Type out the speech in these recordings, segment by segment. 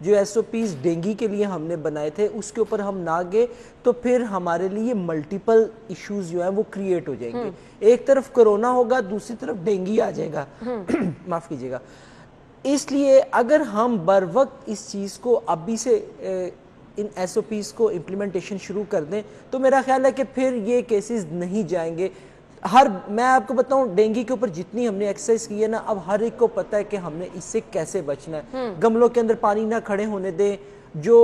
جو SOPs dengue کے لیے ہم نے بنائے تھے اس کے اوپر ہم نہ گئے تو پھر ہمارے لیے ملٹیپل ایشوز جو ہیں وہ کریٹ ہو جائیں گے. ایک طرف کرونا ہوگا, دوسری طرف ڈینگی آ جائے گا, معاف کیجیے گا. اس لیے اگر ہم بر وقت اس چیز کو ابھی سے ان SOPs کو امپلیمنٹیشن شروع کر دیں تو میرا خیال ہے کہ پھر یہ کیسز نہیں جائیں گے. میں آپ کو بتاؤں ڈینگی کے اوپر جتنی ہم نے ایکسرسائز کی ہے نا, اب ہر ایک کو پتہ ہے کہ ہم نے اس سے کیسے بچنا ہے. گملوں کے اندر پانی نہ کھڑے ہونے دیں, جو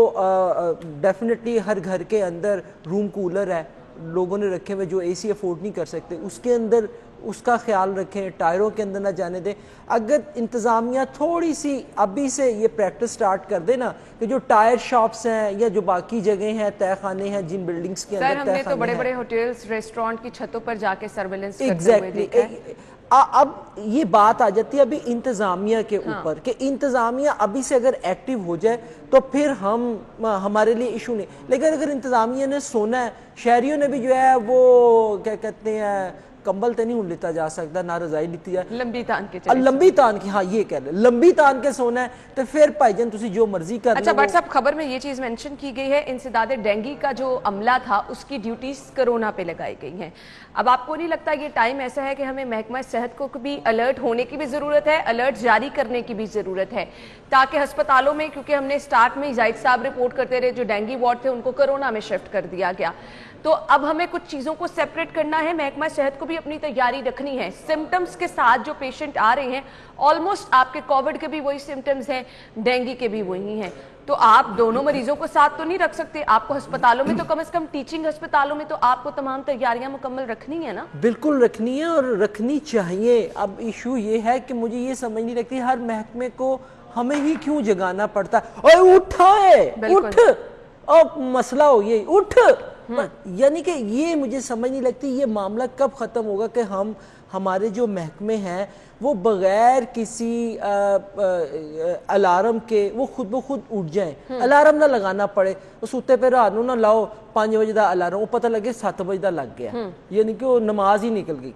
ڈیفینیٹلی ہر گھر کے اندر روم کولر ہے لوگوں نے رکھے ہوئے جو AC افورڈ نہیں کر سکتے, اس کے اندر اس کا خیال رکھیں, ٹائروں کے اندر نہ جانے دیں. اگر انتظامیہ تھوڑی سی ابھی سے یہ پریکٹس سٹارٹ کر دے نا کہ جو ٹائر شاپس ہیں یا جو باقی جگہیں ہیں, تہ خانے ہیں جن بلڈنگز کے اندر, ہم نے تو بڑے بڑے ہوٹلز ریسٹورانٹ کی چھتوں پر جا کے سرویلنس کرتے ہوئے دیکھا ہے. اب یہ بات آ جاتی ہے ابھی انتظامیہ کے اوپر کہ انتظامیہ ابھی سے اگر ایکٹیو ہو جائے تو پھر ہمارے لیے ایشو نہیں. لیکن اگر انتظامیہ نے سونا ہے, شہریوں نے بھی جو ہے وہ کیا کہتے ہیں کمبل تے نہیں لیتا جا سکتا, نہ رضائی لیتی جائے, لمبی تان کے چلے, لمبی تان کی, ہاں یہ کہہ لیں لمبی تان کے سونا ہے تو پھر بھائی جان تسی جو مرضی کر لو. اچھا بٹ صاحب, خبر میں یہ چیز مینشن کی گئی ہے انسداد ڈینگی کا جو عملہ تھا اس کی ڈیوٹیز کرونا پہ لگائی گئی ہیں. اب آپ کو نہیں لگتا یہ ٹائم ایسا ہے کہ ہمیں محکمہ صحت کو بھی الرٹ ہونے کی بھی ضرورت ہے, الرٹ جاری کرنے کی بھی ضرورت ہے, تاکہ ہسپتالوں میں, کیونکہ ہم نے سٹارٹ میں زاہد صاحب رپورٹ کرتے رہے جو ڈینگی وارڈ تھے ان کو کرونا میں شفٹ کر دیا گیا, تو اب ہمیں کچھ چیزوں کو سیپریٹ کرنا ہے. محکمہ صحت کو بھی اپنی تیاری رکھنی ہے. سمٹمز کے ساتھ جو پیشنٹ آ رہے ہیں آلموسٹ آپ کے کووڈ کے بھی وہی سمٹمز ہیں, ڈینگی کے بھی وہی ہیں, تو آپ دونوں مریضوں کو ساتھ تو نہیں رکھ سکتے. آپ کو ہسپتالوں میں تو کم از کم ٹیچنگ ہسپتالوں میں تو آپ کو تمام تیاریاں مکمل رکھنی ہے نا. بالکل رکھنی ہے اور رکھنی چاہیے. اب ایشو یہ ہے کہ مجھے یہ سمجھ نہیں لگتی ہر محکمے کو ہمیں ہی کیوں جگانا پڑتا ہے. اوے اٹھائے, اٹھ, اور مسئلہ ہو یہ اٹھ, یعنی کہ یہ مجھے سمجھ نہیں لگتی یہ معاملہ کب ختم ہوگا کہ ہمارے جو محکمے ہیں وہ بغیر کسی الارم کے وہ خود بخود اٹھ جائیں, الارم نہ لگانا پڑے. وہ سوتے پہ رات نو نہ لاؤ 5 بجے دا الارم, وہ پتہ لگے 7 بجے دا لگ گیا, یعنی کہ وہ نماز ہی نکل گئی.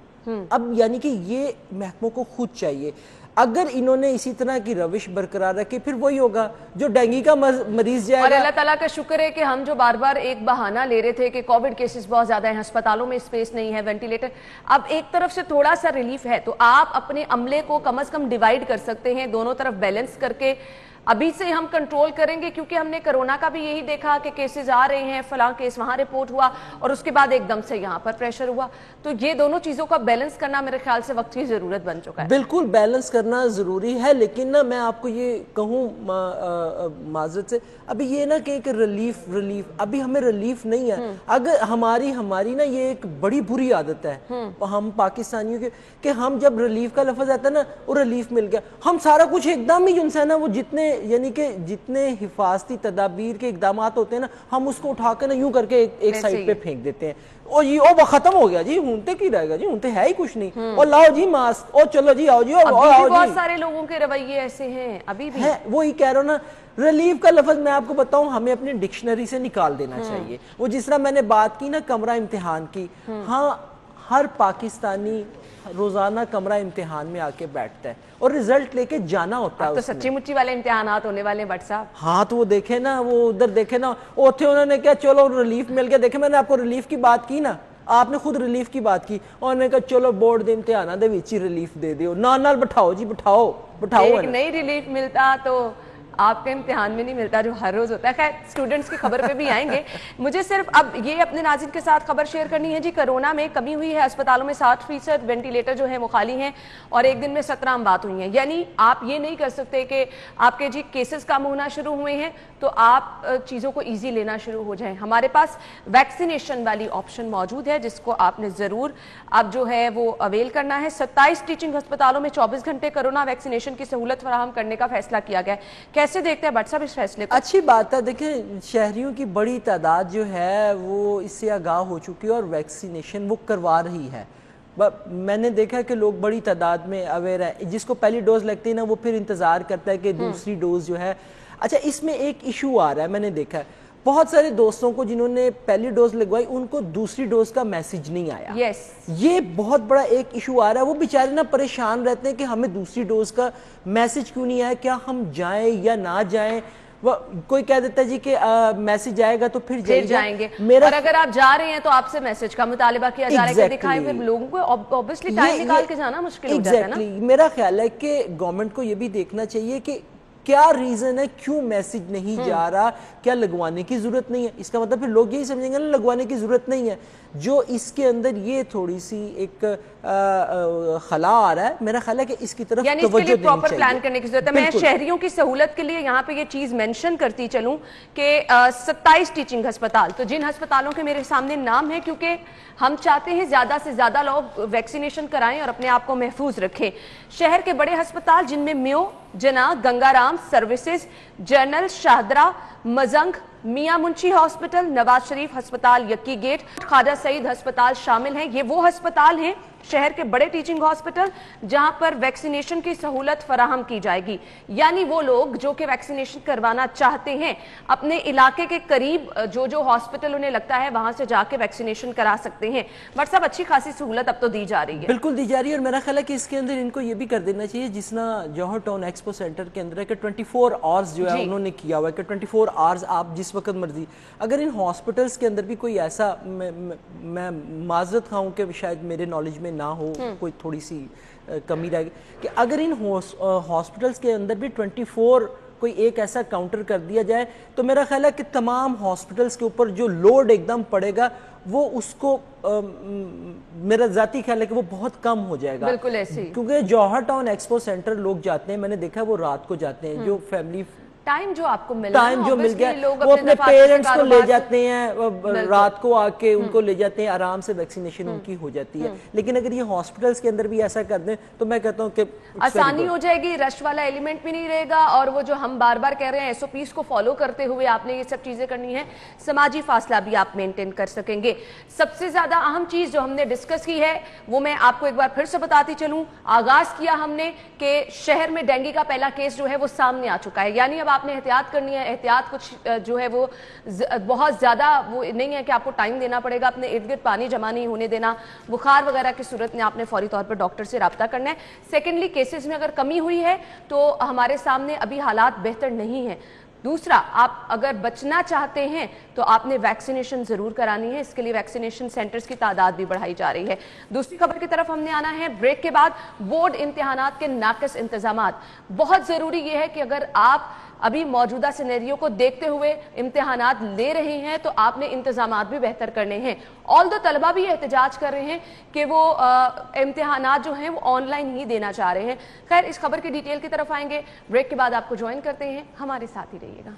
اب یعنی کہ یہ محکموں کو خود چاہیے. اگر انہوں نے اسی طرح کی روش برقرار رکھی پھر وہی ہوگا جو ڈینگی کا مریض جائے گا. اور اللہ تعالیٰ کا شکر ہے کہ ہم جو بار بار ایک بہانہ لے رہے تھے کہ کووڈ کیسز بہت زیادہ ہیں, ہسپتالوں میں اسپیس نہیں ہے, وینٹیلیٹر, اب ایک طرف سے تھوڑا سا ریلیف ہے, تو آپ اپنے عملے کو کم از کم ڈیوائیڈ کر سکتے ہیں, دونوں طرف بیلنس کر کے ابھی سے ہم کنٹرول کریں گے. کیونکہ ہم نے کرونا کا بھی یہی دیکھا کہ کیسز آ رہے ہیں, فلاں کیس وہاں رپورٹ ہوا اور اس کے بعد ایک دم سے یہاں پر پریشر ہوا, تو یہ دونوں چیزوں کا بیلنس کرنا میرے خیال سے وقت کی ضرورت بن چکا ہے. بالکل بیلنس کرنا ضروری ہے, لیکن نا میں آپ کو یہ کہوں معذرت سے, ابھی یہ نا کہ ریلیف ابھی ہمیں ریلیف نہیں ہے. اگر ہماری نا یہ ایک بڑی بری عادت ہے ہم پاکستانیوں کے کہ ہم جب ریلیف کا لفظ آتا ہے نا وہ ریلیف مل گیا, ہم سارا کچھ ایک دم ہی جو ہے نا وہ جتنے یعنی کہ جتنے حفاظتی تدابیر کے اقدامات ہوتے ہیں نا ہم اس کو اٹھا کے نا یوں کر کے ایک سائڈ پہ پھینک دیتے ہیں. او جی وہ ختم ہو گیا جی, ہونتے کی رہے گا جی, ہونتے ہے ہی کچھ نہیں, اور لاؤ جی ماسک, اور چلو جی آؤ جی, بہت سارے لوگوں کے رویے ایسے ہیں ابھی بھی. وہی کہہ رہا ہوں نا, ریلیف کا لفظ میں آپ کو بتاؤں ہمیں اپنی ڈکشنری سے نکال دینا چاہیے. وہ جس طرح میں نے بات کی نا کمرہ امتحان کی, ہاں ہر پاکستانی روزانہ کمرہ امتحان میں آ کے بیٹھتا ہے اور رزلٹ لے کے جانا ہوتا ہے. تو سچی مچی والے امتحانات ہونے والے ہیں بٹ صاحب. ہاں تو وہ دیکھیں نا, وہ ادھر دیکھیں نا, اوتھے انہوں نے کیا چلو ریلیف مل گیا. دیکھیں میں نے آپ کو ریلیف کی بات کی نا, آپ نے خود ریلیف کی بات کی, اور انہوں نے کہا چلو بورڈ دے امتحانات دے وچ ہی ریلیف دے دیو, نال بٹھاؤ جی, بٹھاؤ. ایک نہیں ریلیف ملتا تو آپ کے امتحان میں نہیں ملتا جو ہر روز ہوتا ہے. خیر اسٹوڈنٹس کی خبر پہ بھی آئیں گے. مجھے صرف اب یہ اپنے ناظرین کے ساتھ خبر شیئر کرنی ہے جی, کرونا میں کمی ہوئی ہے, ہسپتالوں میں 60% وینٹیلیٹر جو ہیں وہ خالی ہیں, اور ایک دن میں 17 اموات ہوئی ہیں. یعنی آپ یہ نہیں کر سکتے کہ آپ کے جی کیسز کم ہونا شروع ہوئے ہیں تو آپ چیزوں کو ایزی لینا شروع ہو جائیں. ہمارے پاس ویکسینیشن والی آپشن موجود ہے جس کو آپ نے ضرور اب جو ہے وہ اویل کرنا ہے. 27 ٹیچنگ ہسپتالوں میں 24 گھنٹے کرونا ویکسینیشن کی سہولت فراہم کرنے کا فیصلہ کیا گیا ہے. کیسے دیکھتے ہیں بٹ صاحب اس فیصلے کو؟ اچھی بات ہے. دیکھیں شہریوں کی بڑی تعداد جو ہے وہ اس سے آگاہ ہو چکی ہے اور ویکسینیشن وہ کروا رہی ہے. میں نے دیکھا کہ لوگ بڑی تعداد میں اویئر ہیں. جس کو پہلی ڈوز لگتی ہے نا وہ پھر انتظار کرتا ہے کہ دوسری ڈوز جو ہے. اچھا اس میں ایک ایشو آ رہا ہے, میں نے دیکھا ہے بہت سارے دوستوں کو جنہوں نے پہلی ڈوز لگوائی ان کو دوسری ڈوز کا میسج نہیں آیا. یہ بہت بڑا ایک ایشو آ رہا ہے. وہ بیچارے نا پریشان رہتے ہیں کہ ہمیں دوسری ڈوز کا میسج کیوں نہیں آیا, کیا ہم جائیں یا نہ جائیں. کوئی کہہ دیتا ہے جی کہ میسج آئے گا تو پھر جائیں گے، اور اگر آپ جا رہے ہیں تو آپ سے میسج کا مطالبہ کیا جا رہا ہے کہ دکھائیں، پھر لوگوں کو obviously ٹائم نکال کے جانا مشکل ہو جاتا ہے نا۔ میرا خیال ہے کہ گورنمنٹ کو یہ بھی دیکھنا چاہیے کہ کیا ریزن ہے کیوں میسج نہیں جا رہا، کیا لگوانے کی ضرورت نہیں ہے؟ اس کا مطلب پھر لوگ یہی سمجھیں گے نا لگوانے کی ضرورت نہیں ہے۔ جو اس کے اندر یہ تھوڑی سی ایک خلا آ رہا ہے، میرا خیال ہے کہ اس کی طرف توجہ دینی چاہیے، یعنی اس کے لیے پراپر پلان کرنے کی ضرورت ہے۔ میں شہریوں کی سہولت کے لیے یہاں پہ یہ چیز مینشن کرتی چلوں کہ 27 ٹیچنگ ہسپتال، تو جن ہسپتالوں کے میرے سامنے نام ہے، کیونکہ ہم چاہتے ہیں زیادہ سے زیادہ لوگ ویکسینیشن کرائیں اور اپنے آپ کو محفوظ رکھیں۔ شہر کے بڑے ہسپتال جن میں میو، جنا، گنگا رام سروسز، جنرل، شاہدرہ، مزنگ، میاں منشی ہاسپٹل، نواز شریف ہسپتال یکی گیٹ، خواجہ سعید ہسپتال شامل ہیں۔ یہ وہ ہسپتال ہیں شہر کے بڑے ٹیچنگ ہاسپٹل جہاں پر ویکسینیشن کی سہولت فراہم کی جائے گی، یعنی وہ لوگ جو کہ ویکسینیشن کروانا چاہتے ہیں اپنے علاقے کے قریب جو ہاسپٹل انہیں لگتا ہے وہاں سے جا کے ویکسینیشن کرا سکتے ہیں۔ بٹ صاحب اچھی خاصی سہولت اب تو دی جا رہی ہے، بالکل دی جا رہی ہے، اور میرا خیال ہے کہ اس کے اندر ان کو یہ بھی کر دینا چاہیے جس طرح جوہر ٹاؤن ایکسپو سینٹر کے اندر ہے کہ 24 آورز جو ہے انہوں نے کیا ہوا ہے کہ 24 آورز آپ جس وقت مرضی، اگر ان ہاسپٹلز کے اندر بھی کوئی ایسا، میں معذرت خواہوں کہ شاید میرے نالج میں نہ ہو، کوئی تھوڑی سی کمی رہ گئی، کہ اگر ان ہاسپٹلز کے اندر بھی 24 کوئی ایک ایسا کاؤنٹر کر دیا جائے تو میرا خیال ہے کہ تمام ہاسپٹلز کے اوپر جو لوڈ ایک دم پڑے گا وہ اس کو میرا ذاتی خیال ہے کہ وہ بہت کم ہو جائے گا، بالکل ایسے ہی، کیونکہ جوہر ٹاؤن ایکسپو سینٹر لوگ جاتے ہیں، میں نے دیکھا وہ رات کو جاتے ہیں، جو فیملی ٹائم جو آپ کو ٹائم جو مل گیا وہ اپنے پیرنٹس کو لے جاتے ہیں، رات کو آ کے ان کو لے جاتے ہیں، آرام سے ویکسینیشن ان کی ہو جاتی ہے۔ لیکن اگر یہ ہاسپٹلز کے اندر بھی ایسا کر دیں تو میں کہتا ہوں کہ آسانی ہو جائے گی، رش والا ایلیمنٹ بھی نہیں رہے گا، اور وہ جو ہم بار بار کہہ رہے ہیں SOPs کو فالو کرتے ہوئے آپ نے یہ سب چیزیں کرنی ہیں، سماجی فاصلہ بھی آپ مینٹین کر سکیں گے۔ سب سے زیادہ اہم چیز جو ہم نے ڈسکس کی ہے وہ میں آپ کو ایک بار پھر سے بتاتی چلوں، آغاز کیا ہم نے کہ شہر میں ڈینگی کا پہلا کیس جو ہے وہ سامنے آ چکا ہے، یعنی اب آپ نے احتیاط کرنی ہے۔ احتیاط کچھ جو ہے وہ بہت زیادہ وہ نہیں ہے کہ آپ کو ٹائم دینا پڑے گا، اپنے ارد گرد پانی جمع نہیں ہونے دینا، بخار وغیرہ کی صورت میں آپ نے فوری طور پر ڈاکٹر سے رابطہ کرنا ہے۔ سیکنڈلی، کیسز میں اگر کمی ہوئی ہے تو ہمارے سامنے ابھی حالات بہتر نہیں ہیں۔ دوسرا، آپ اگر بچنا چاہتے ہیں تو آپ نے ویکسینیشن ضرور کرانی ہے، اس کے لیے ویکسینیشن سینٹرز کی تعداد بھی بڑھائی جا رہی ہے۔ دوسری خبر کی طرف ہم نے آنا ہے بریک کے بعد، بورڈ امتحانات کے ناقص انتظامات۔ بہت ضروری یہ ہے کہ اگر آپ ابھی موجودہ سینیریو کو دیکھتے ہوئے امتحانات لے رہے ہیں تو آپ نے انتظامات بھی بہتر کرنے ہیں۔ although طلبہ بھی احتجاج کر رہے ہیں کہ وہ امتحانات جو ہیں وہ آن لائن ہی دینا چاہ رہے ہیں۔ خیر، اس خبر کی ڈیٹیل کی طرف آئیں گے، بریک کے بعد آپ کو جوائن کرتے ہیں، ہمارے ساتھ ہی رہیے گا۔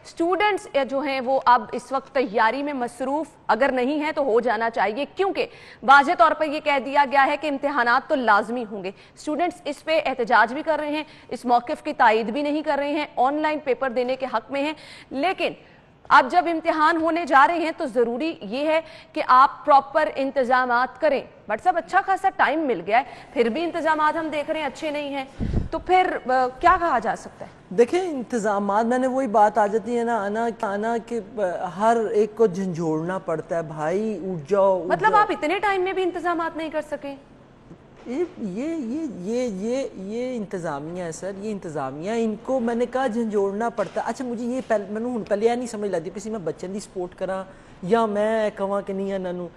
اسٹوڈنٹس جو ہیں وہ اب اس وقت تیاری میں مصروف اگر نہیں ہے تو ہو جانا چاہیے، کیونکہ واضح طور پر یہ کہہ دیا گیا ہے کہ امتحانات تو لازمی ہوں گے۔ اسٹوڈنٹس اس پہ احتجاج بھی کر رہے ہیں، اس موقف کی تائید بھی نہیں کر رہے ہیں، آن لائن پیپر دینے کے حق میں ہیں، لیکن اب جب امتحان ہونے جا رہے ہیں تو ضروری یہ ہے کہ آپ پراپر انتظامات کریں۔ بٹ سب اچھا خاصا ٹائم مل گیا ہے، پھر بھی انتظامات ہم دیکھ رہے ہیں اچھے نہیں ہیں، تو پھر کیا کہا جا سکتا ہے؟ دیکھیں انتظامات، میں نے وہی بات آ جاتی ہے نا کہ ہر ایک کو جھنجھوڑنا پڑتا ہے، بھائی اٹھ جاؤ۔ مطلب آپ اتنے ٹائم میں بھی انتظامات نہیں کر سکے؟ یہ انتظامیہ ہے سر، یہ انتظامیہ، ان کو میں نے کہا جھنجھوڑنا پڑتا ہے۔ اچھا مجھے یہ پہلے یہ نہیں سمجھ لگتی کسی میں بچوں دی سپورٹ کرا یا میں کہاں کہ نہیں انہوں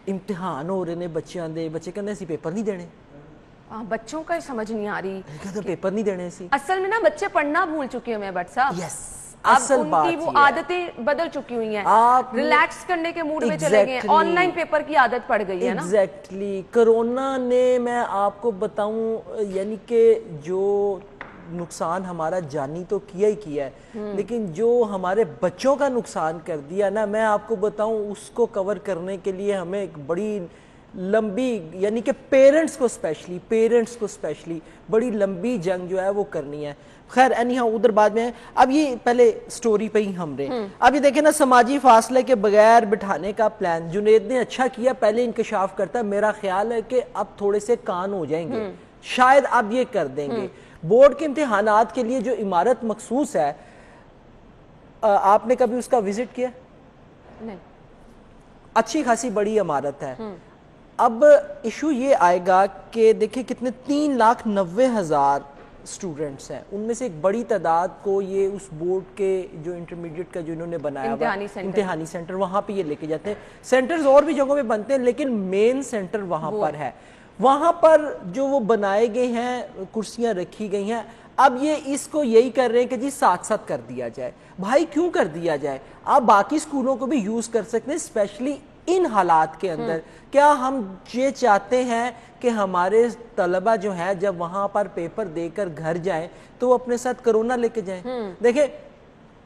امتحان ہو رہے ہیں بچیاں دے، بچے کہنے اسی پیپر نہیں دینے، بچوں کا سمجھ نہیں آ رہی، پیپر نہیں دینے سی۔ اصل میں نا بچے پڑھنا بھول چکے ہیں بٹ صاحب، یس، اب ان کی وہ عادتیں بدل چکی ہوئی ہیں، ریلیکس کرنے کے موڈ میں چلے گئے، آن لائن پیپر کی عادت پڑ گئی ہے نا۔ ایگزیکٹلی، کرونا نے، میں آپ کو بتاؤں، یعنی کہ جو نقصان ہمارا جانی تو کیا ہی کیا ہے، لیکن جو ہمارے بچوں کا نقصان کر دیا نا، میں آپ کو بتاؤں اس کو کور کرنے کے لیے ہمیں ایک بڑی لمبی، یعنی کہ پیرنٹس کو اسپیشلی بڑی لمبی جنگ جو ہے وہ کرنی ہے۔ خیر اینی ہاؤ ادھر بعد میں، اب یہ پہلے سٹوری پہ ہی ہم رہے۔ اب یہ دیکھیں نا، سماجی فاصلے کے بغیر بٹھانے کا پلان جنید نے اچھا کیا، پہلے انکشاف کرتا ہے، میرا خیال ہے کہ اب تھوڑے سے کان ہو جائیں گے، شاید اب یہ کر دیں گے۔ بورڈ کے امتحانات کے لیے جو عمارت مخصوص ہے، آپ نے کبھی اس کا وزٹ کیا؟ نہیں۔ اچھی خاصی بڑی عمارت ہے۔ اب ایشو یہ آئے گا کہ دیکھیں کتنے 3,90,000 اسٹوڈنٹس ہیں ان میں سے ایک بڑی تعداد کو یہ اس بورڈ کے جو انٹرمیڈیٹ کا جو انہوں نے بنایا ہوا امتحانی سینٹر وہاں پہ یہ لے کے جاتے ہیں. سینٹرز اور بھی جگہوں پہ بنتے ہیں لیکن مین سینٹر وہاں پر ہے. وہاں پر جو وہ بنائے گئے ہیں کرسیاں رکھی گئی ہیں. اب یہ اس کو یہی کر رہے ہیں کہ جی ساتھ ساتھ کر دیا جائے. بھائی کیوں کر دیا جائے؟ آپ باقی اسکولوں کو بھی یوز کر سکتے ہیں اسپیشلی ان حالات کے اندر. کیا ہم یہ چاہتے ہیں کہ ہمارے طلبہ جو ہے جب وہاں پر پیپر دے کر گھر جائیں تو وہ اپنے ساتھ کرونا لے کے جائیں؟ دیکھیں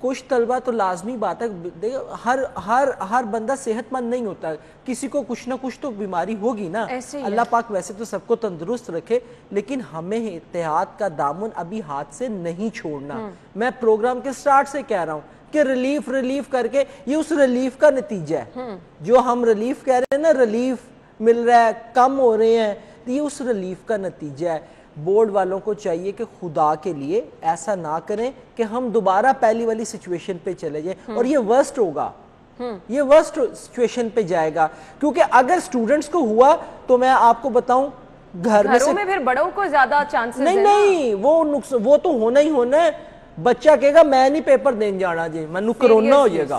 کچھ طلبہ تو لازمی بات ہے ہر بندہ صحت مند نہیں ہوتا, کسی کو کچھ نہ کچھ تو بیماری ہوگی نا. اللہ پاک ویسے تو سب کو تندرست رکھے لیکن ہمیں احتیاط کا دامن ابھی ہاتھ سے نہیں چھوڑنا. میں پروگرام کے سٹارٹ سے کہہ رہا ہوں کہ ریلیف کر کے یہ اس ریلیف کا نتیجہ ہے. جو ہم ریلیف کہہ رہے ہیں نا, ریلیف مل رہا ہے, کم ہو رہے ہیں, یہ اس ریلیف کا نتیجہ ہے. بورڈ والوں کو چاہیے کہ خدا کے لیے ایسا نہ کریں کہ ہم دوبارہ پہلی والی سچویشن پہ چلے جائیں اور یہ ورسٹ ہوگا, یہ ورسٹ سچویشن پہ جائے گا. کیونکہ اگر سٹوڈنٹس کو ہوا تو میں آپ کو بتاؤں گھروں میں پھر بڑوں کو زیادہ چانسز نہیں وہ تو ہونا ہی ہونا ہے. بچہ کہے گا میں نہیں پیپر دین جانا جی, منو کرونا ہو جائے گا,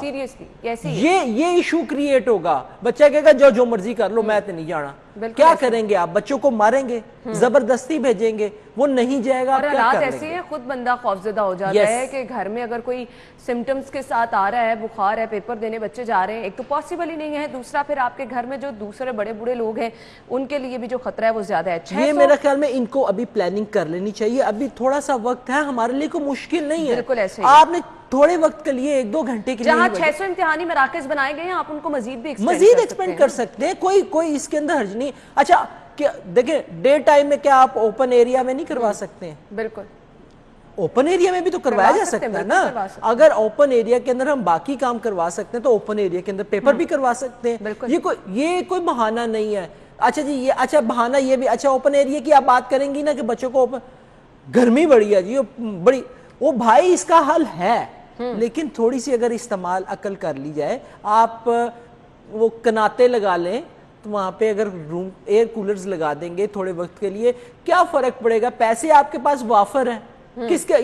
یہ ایشو کریٹ ہوگا. بچہ کہے گا جو مرضی کر لو میں تو نہیں جانا. کیا کریں گے آپ؟ بچوں کو ماریں گے, زبردستی بھیجیں گے, وہ نہیں جائے گا. اور حالات ایسے ہیں خود بندہ خوفزدہ ہو جاتا ہے کہ گھر میں اگر کوئی سمٹمز کے ساتھ آ رہا ہے, بخار ہے, پیپر دینے بچے جا رہے ہیں, ایک تو پاسبل ہی نہیں ہے, دوسرا پھر آپ کے گھر میں جو دوسرے بڑے بوڑھے لوگ ہیں ان کے لیے بھی جو خطرہ ہے وہ زیادہ ہے. یہ میرا خیال میں ان کو ابھی پلاننگ کر لینی چاہیے. ابھی تھوڑا سا وقت ہے, ہمارے لیے کوئی مشکل نہیں ہے. بالکل ایسے آپ نے تھوڑے وقت کے لیے 1-2 گھنٹے کے لیے جہاں 600 امتحانی مراکز بنائے گئے ہیں آپ ان کو مزید بھی ایکسپینڈ کر سکتے ہیں. کوئی اس کے اندر حرج نہیں. اچھا دیکھیں ڈے ٹائم میں کیا آپ اوپن ایریا میں نہیں کروا سکتے ہیں؟ بالکل اوپن ایریا میں بھی تو کروایا جا سکتا ہے نا. اگر اوپن ایریا کے اندر ہم باقی کام کروا سکتے ہیں تو اوپن ایریا کے اندر پیپر بھی کروا سکتے ہیں. یہ کوئی بہانہ نہیں ہے. اچھا جی اچھا بہانہ یہ بھی, اچھا اوپن ایریا کی آپ بات کریں گی نا کہ بچوں کو گرمی بڑی ہے جی بڑی, وہ بھائی اس کا حل ہے لیکن تھوڑی سی اگر استعمال عقل کر لی جائے. آپ وہ کناتے لگا لیں تو وہاں پہ اگر روم ایئر کولرز لگا دیں گے تھوڑے وقت کے لیے, کیا فرق پڑے گا؟ پیسے آپ کے پاس وافر ہیں. کس کے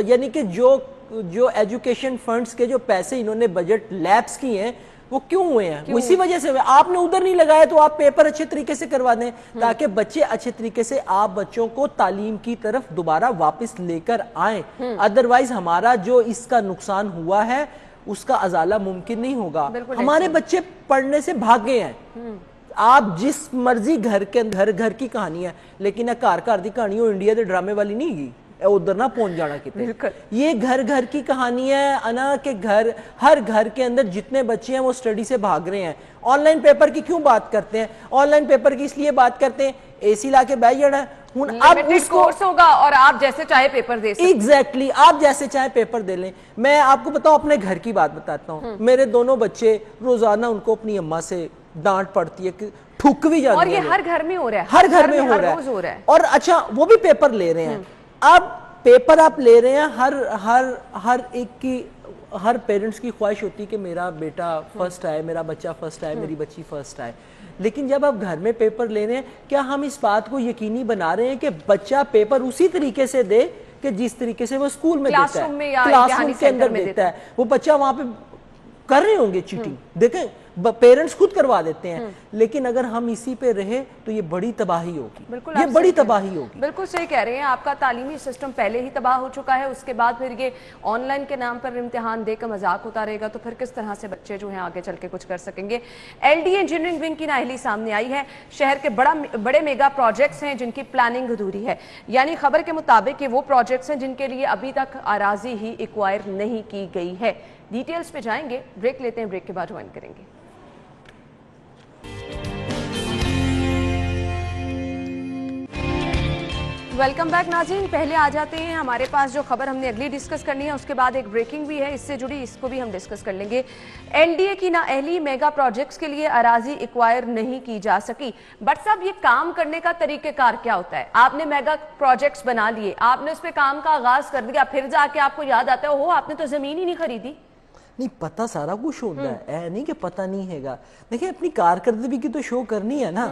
یعنی کہ جو ایجوکیشن فنڈز کے جو پیسے انہوں نے بجٹ لیپس کی ہیں وہ کیوں ہوئے ہیں؟ وہ اسی وجہ سے ہوئے. آپ نے ادھر نہیں لگایا تو آپ پیپر اچھے طریقے سے کروا دیں تاکہ بچے اچھے طریقے سے آپ بچوں کو تعلیم کی طرف دوبارہ واپس لے کر آئیں. ادروائز ہمارا جو اس کا نقصان ہوا ہے اس کا ازالہ ممکن نہیں ہوگا. ہمارے بچے پڑھنے سے بھاگے ہیں. آپ جس مرضی گھر کے گھر کی کہانی ہے لیکن گھر دی کہانی وہ انڈیا دے ڈرامے والی نہیں گی, ادھر نہ پہنچ جانا کتنے. یہ گھر کی کہانی ہے انا کہ ہر گھر کے اندر جتنے بچے ہیں وہ سٹڈی سے بھاگ رہے ہیں. آن لائن پیپر کی کیوں بات کرتے ہیں؟ آن لائن پیپر کی اس لیے بات کرتے ہیں اے سی لا کے بیٹھ جانا اب اس کورس ہوگا اور آپ جیسے چاہے پیپر دے سکتے ہیں. ایگزیکٹلی آپ جیسے چاہے پیپر دے لیں. میں آپ کو بتاؤں اپنے گھر کی بات بتاتا ہوں. میرے دونوں بچے روزانہ ان کو اپنی اماں سے ڈانٹ پڑتی ہے کہ ٹھک بھی جاتی ہے. اور یہ ہر گھر میں ہو رہا ہے, ہر گھر میں ہو رہا ہے. اور اچھا وہ بھی پیپر لے رہے ہیں. اب پیپر آپ لے رہے ہیں, ہر ایک کی ہر پیرنٹس کی خواہش ہوتی ہے کہ میرا بیٹا فرسٹ آئے, میرا بچہ فرسٹ آئے, میری بچی فرسٹ آئے. لیکن جب آپ گھر میں پیپر لے رہے ہیں کیا ہم اس بات کو یقینی بنا رہے ہیں کہ بچہ پیپر اسی طریقے سے دے کہ جس طریقے سے وہ اسکول میں دیتا ہے, کلاس روم کے اندر دیتا ہے؟ وہ بچہ وہاں پہ کر رہے ہوں گے چیٹنگ, دیکھیں پیرنٹس خود کروا دیتے ہیں. لیکن اگر ہم اسی پہ رہے تو یہ بڑی تباہی ہوگی. یہ بڑی تباہی ہوگی. بالکل صحیح کہہ رہے ہیں. آپ کا تعلیمی سسٹم پہلے ہی تباہ ہو چکا ہے, اس کے بعد پھر یہ آن لائن کے نام پر امتحان دے کر مذاق اتارے گا تو پھر کس طرح سے بچے جو ہیں آگے چل کے کچھ کر سکیں گے. ایل ڈی انجینئرنگ ونگ کی نااہلی سامنے آئی ہے. شہر کے بڑے میگا پروجیکٹس ہیں جن کی پلاننگ ادھوری ہے. یعنی خبر کے مطابق وہ پروجیکٹس ہیں جن کے لیے ابھی تک اراضی ہی ایکوائر نہیں کی گئی ہے. ڈیٹیلز پہ جائیں گے, بریک لیتے ہیں, بریک کے بعد جوائن کریں گے. ویلکم بیک ناظرین. پہلے آ جاتے ہیں ہمارے پاس جو خبر ہم نے اگلی ڈسکس کرنی ہے, اس کے بعد ایک بریکنگ بھی ہے اس سے جڑی, اس کو بھی ہم ڈسکس کر لیں گے. ایل ڈی اے کی نااہلی میگا پروجیکٹس کے لیے اراضی ایکوائر نہیں کی جا سکی. بٹ صاحب یہ کام کرنے کا طریقہ کار کیا ہوتا ہے؟ آپ نے میگا پروجیکٹس بنا لیے, آپ نے اس پہ کام کا آغاز کر دیا, پھر جا کے آپ کو یاد آتا ہے آپ نے تو زمین ہی نہیں خریدی. نہیں, پتہ سارا کچھ ہوتا ہے, نہیں کہ پتہ نہیں ہے گا. دیکھیں اپنی کارکردگی کی تو شو کرنی ہے نا.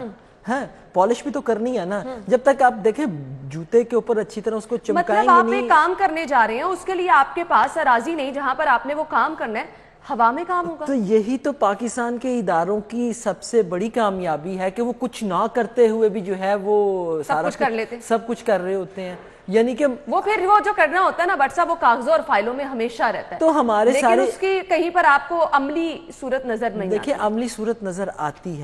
ہے پالش بھی تو کرنی ہے نا. جب تک آپ دیکھیں جوتے کے اوپر اچھی طرح اس کو چمکائیں گے. مطلب آپ ایک کام کرنے جا رہے ہیں, اس کے لیے آپ کے پاس اراضی نہیں جہاں پر آپ نے وہ کام کرنا ہے, ہوا میں کام ہوگا. تو یہی تو پاکستان کے اداروں کی سب سے بڑی کامیابی ہے کہ وہ کچھ نہ کرتے ہوئے بھی جو ہے وہ سب کچھ کر لیتے, سب کچھ کر رہے ہوتے ہیں. یعنی کہ وہ پھر وہ جو کرنا ہوتا ہے نا بٹ صاحب, وہ کاغذوں اور فائلوں میں ہمیشہ رہتا ہے. تو ہمارے لیکن سارے اس کی کہیں پر آپ کو عملی صورت نظر نہیں آتی. دیکھیں عملی صورت نظر آتی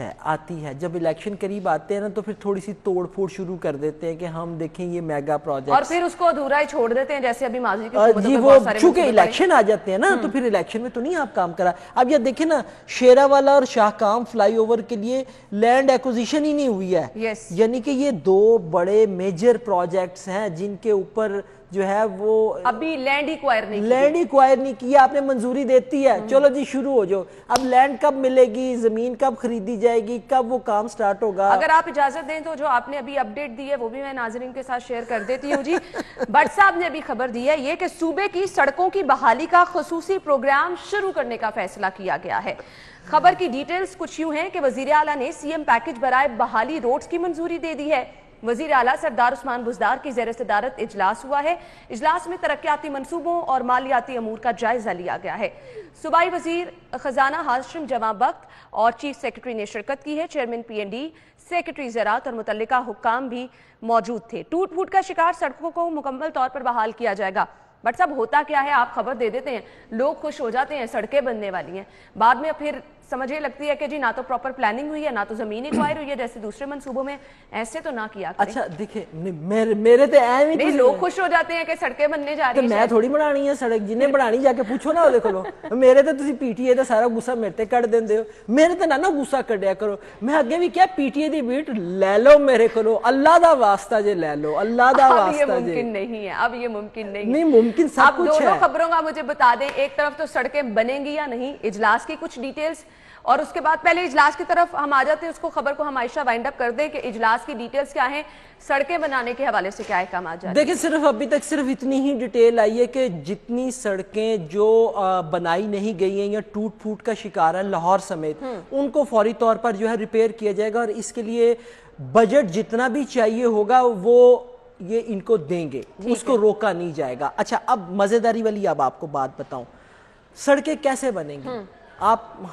ہے جب الیکشن قریب آتے ہیں نا تو پھر تھوڑی سی توڑ پھوڑ شروع کر دیتے ہیں کہ ہم دیکھیں یہ میگا پروجیکٹ, اور پھر اس کو ادھورا ہی چھوڑ دیتے ہیں جیسے ابھی ماضی کی حکومتوں جی پہ وہ بہت سارے چونکہ الیکشن آ جاتے ہیں نا تو پھر الیکشن میں تو نہیں آپ کام کرا. اب یہ دیکھیں نا شیراوالا اور شاہکام فلائی اوور کے لیے لینڈ ایکوزیشن ہی نہیں ہوئی ہے. یعنی کہ یہ دو بڑے میجر پروجیکٹس ہیں جن کے اوپر جو ہے وہ ابھی لینڈ ایکوائر نہیں کیا. آپ نے منظوری دیتی ہے, چلو جی شروع ہو جاؤ. اب لینڈ کب ملے گی, زمین کب خریدی جائے گی, کب وہ کام سٹارٹ ہوگا. اگر آپ اجازت دیں تو جو آپ نے ابھی اپڈیٹ دی ہے وہ بھی میں ناظرین کے ساتھ شیئر کر دیتی ہوں. جی بٹ صاحب نے ابھی خبر دی ہے یہ کہ صوبے کی سڑکوں کی بحالی کا خصوصی پروگرام شروع کرنے کا فیصلہ کیا گیا ہے. خبر کی ڈیٹیلز کچھ یوں ہیں کہ وزیر اعلیٰ نے سی ایم پیکج برائے بحالی روڈز کی منظوری دے دی ہے. وزیر اعلیٰ سردار عثمان بزدار کی زیر صدارت اجلاس ہوا ہے. اجلاس میں ترقیاتی منصوبوں اور مالیاتی امور کا جائزہ لیا گیا ہے. صوبائی وزیر خزانہ ہاشم جمع بخت اور چیف سیکرٹری نے شرکت کی ہے. Chairman P N D, secretary زراعت اور متعلقہ حکام بھی موجود تھے. ٹوٹ پھوٹ کا شکار سڑکوں کو مکمل طور پر بحال کیا جائے گا. بٹ صاحب ہوتا کیا ہے, آپ خبر دے دیتے ہیں, لوگ خوش ہو جاتے ہیں, سڑکیں بننے والی ہیں, بعد میں پھر سمجھ یہ لگتی ہے کہ جی نہ تو پراپر پلاننگ ہوئی ہے نہ تو زمین ایکوائر ہوئی ہے جیسے دوسرے منصوبوں میں. ایسے تو نہ کیا کریں. اچھا دیکھیں میرے تو نہیں, لوگ خوش ہو جاتے ہیں کہ سڑکیں بننے جا رہی ہیں. میں تھوڑی بنانی ہے سڑک, جنہیں بنانی جا کے پوچھو نا دیکھو لو. میرے تو تسی پی ٹی اے دا سارا غصہ میرے تے کٹ دیندے ہو, میرے تے نہ غصہ کڈیا کرو. میں اگے بھی کیا P T A the bat لے لو میرے کولو, اللہ دا واسطہ جے لے لو, اللہ دا واسطہ جے. اب یہ ممکن نہیں ہے, اب یہ ممکن نہیں ممکن سب کچھ ہے. اب دونوں خبروں کا مجھے بتا دیں, ایک طرف تو سڑکیں بنیں گی یا نہیں, اجلاس کی کچھ ڈیٹیلز, اور اس کے بعد پہلے اجلاس کی طرف ہم آ جاتے ہیں, اس کو خبر کو ہم عائشہ وائنڈ اپ کر دیں کہ اجلاس کی ڈیٹیلز کیا ہیں, سڑکیں بنانے کے حوالے سے کیا احکامات جاری ہیں. دیکھیں صرف ابھی تک صرف اتنی ہی ڈیٹیل آئی ہے کہ جتنی سڑکیں جو بنائی نہیں گئی ہیں یا ٹوٹ پھوٹ کا شکار ہیں لاہور سمیت, ان کو فوری طور پر جو ہے ریپیئر کیا جائے گا, اور اس کے لیے بجٹ جتنا بھی چاہیے ہوگا وہ یہ ان کو دیں گے, اس کو روکا نہیں جائے گا. اچھا اب مزیداری والی اب آپ کو بات بتاؤں, سڑکیں کیسے بنیں گی.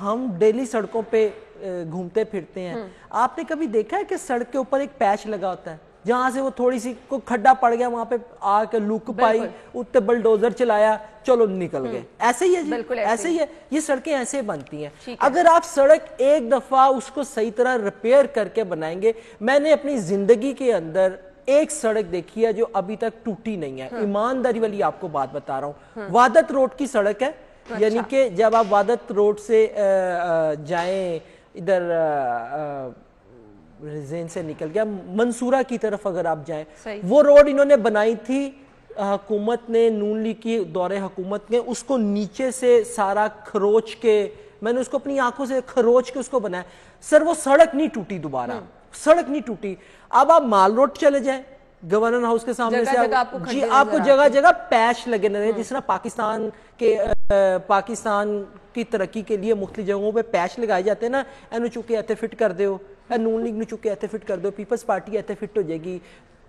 ہم ڈیلی سڑکوں پہ گھومتے پھرتے ہیں, آپ نے کبھی دیکھا ہے کہ سڑک کے اوپر ایک پیچ لگا ہوتا ہے, جہاں سے وہ تھوڑی سی کو کھڈا پڑ گیا وہاں پہ آ کے لوک پائی, اتنے بلڈوزر چلایا, چلو نکل گئے. ایسے ہی ہے جی, ایسے ہی ہے, یہ سڑکیں ایسے بنتی ہیں. اگر آپ سڑک ایک دفعہ اس کو صحیح طرح ریپیئر کر کے بنائیں گے, میں نے اپنی زندگی کے اندر ایک سڑک دیکھی ہے جو ابھی تک ٹوٹی نہیں ہے, ایمانداری والی آپ کو بات بتا رہا ہوں. وادت روڈ کی سڑک ہے, یعنی کہ جب آپ وادت روڈ سے جائیں ادھر ذہن سے نکل گیا منصورہ کی طرف اگر آپ جائیں, وہ روڈ انہوں نے بنائی تھی حکومت نے, نون لیگ کی دور حکومت نے, اس کو نیچے سے سارا کھروچ کے, میں نے اس کو اپنی آنکھوں سے کھروچ کے اس کو بنایا. سر وہ سڑک نہیں ٹوٹی, دوبارہ سڑک نہیں ٹوٹی. اب آپ مال روڈ چلے جائیں گورنر ہاؤس کے سامنے سے, جی آپ کو جگہ جگہ پیچ لگے نظر, جس طرح پاکستان کی ترقی کے لیے مختلف جگہوں پہ پیچ لگائے جاتے ہیں نا, اینو چکے ایتے فٹ کر دیو, نون لیگ نو چکے ایتے فٹ کر دو, پیپلز پارٹی ایتے فٹ ہو جائے گی,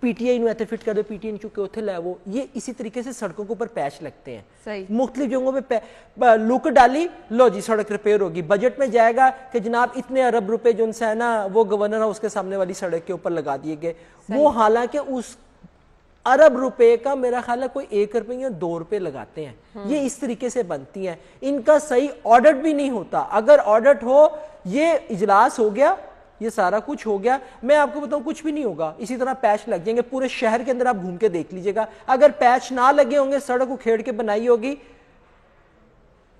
P T I know ایتے fit کر دو, پی ٹی آئی نو چکے اتھے لے وہ. یہ اسی طریقے سے سڑکوں کے اوپر پیچ لگتے ہیں مختلف جگہوں پہ, لوک ڈالی, لو جی سڑک ریپیئر ہوگی. بجٹ میں جائے گا کہ جناب اتنے ارب روپے جو ان سے ہے نا وہ گورنر ہاؤس کے سامنے والی سڑک کے اوپر لگا دیے گئے. وہ حالانکہ اس ارب روپے کا میرا خیال ہے کوئی 1 روپے یا 2 روپے لگاتے ہیں. یہ اس طریقے سے بنتی ہیں, ان کا صحیح آڈٹ بھی نہیں ہوتا. اگر آڈٹ ہو, یہ اجلاس ہو گیا, یہ سارا کچھ ہو گیا, میں آپ کو بتاؤں کچھ بھی نہیں ہوگا. اسی طرح پیچ لگ جائیں گے پورے شہر کے اندر, آپ گھوم کے دیکھ لیجئے گا. اگر پیچ نہ لگے ہوں گے, سڑک کو کھیڑ کے بنائی ہوگی,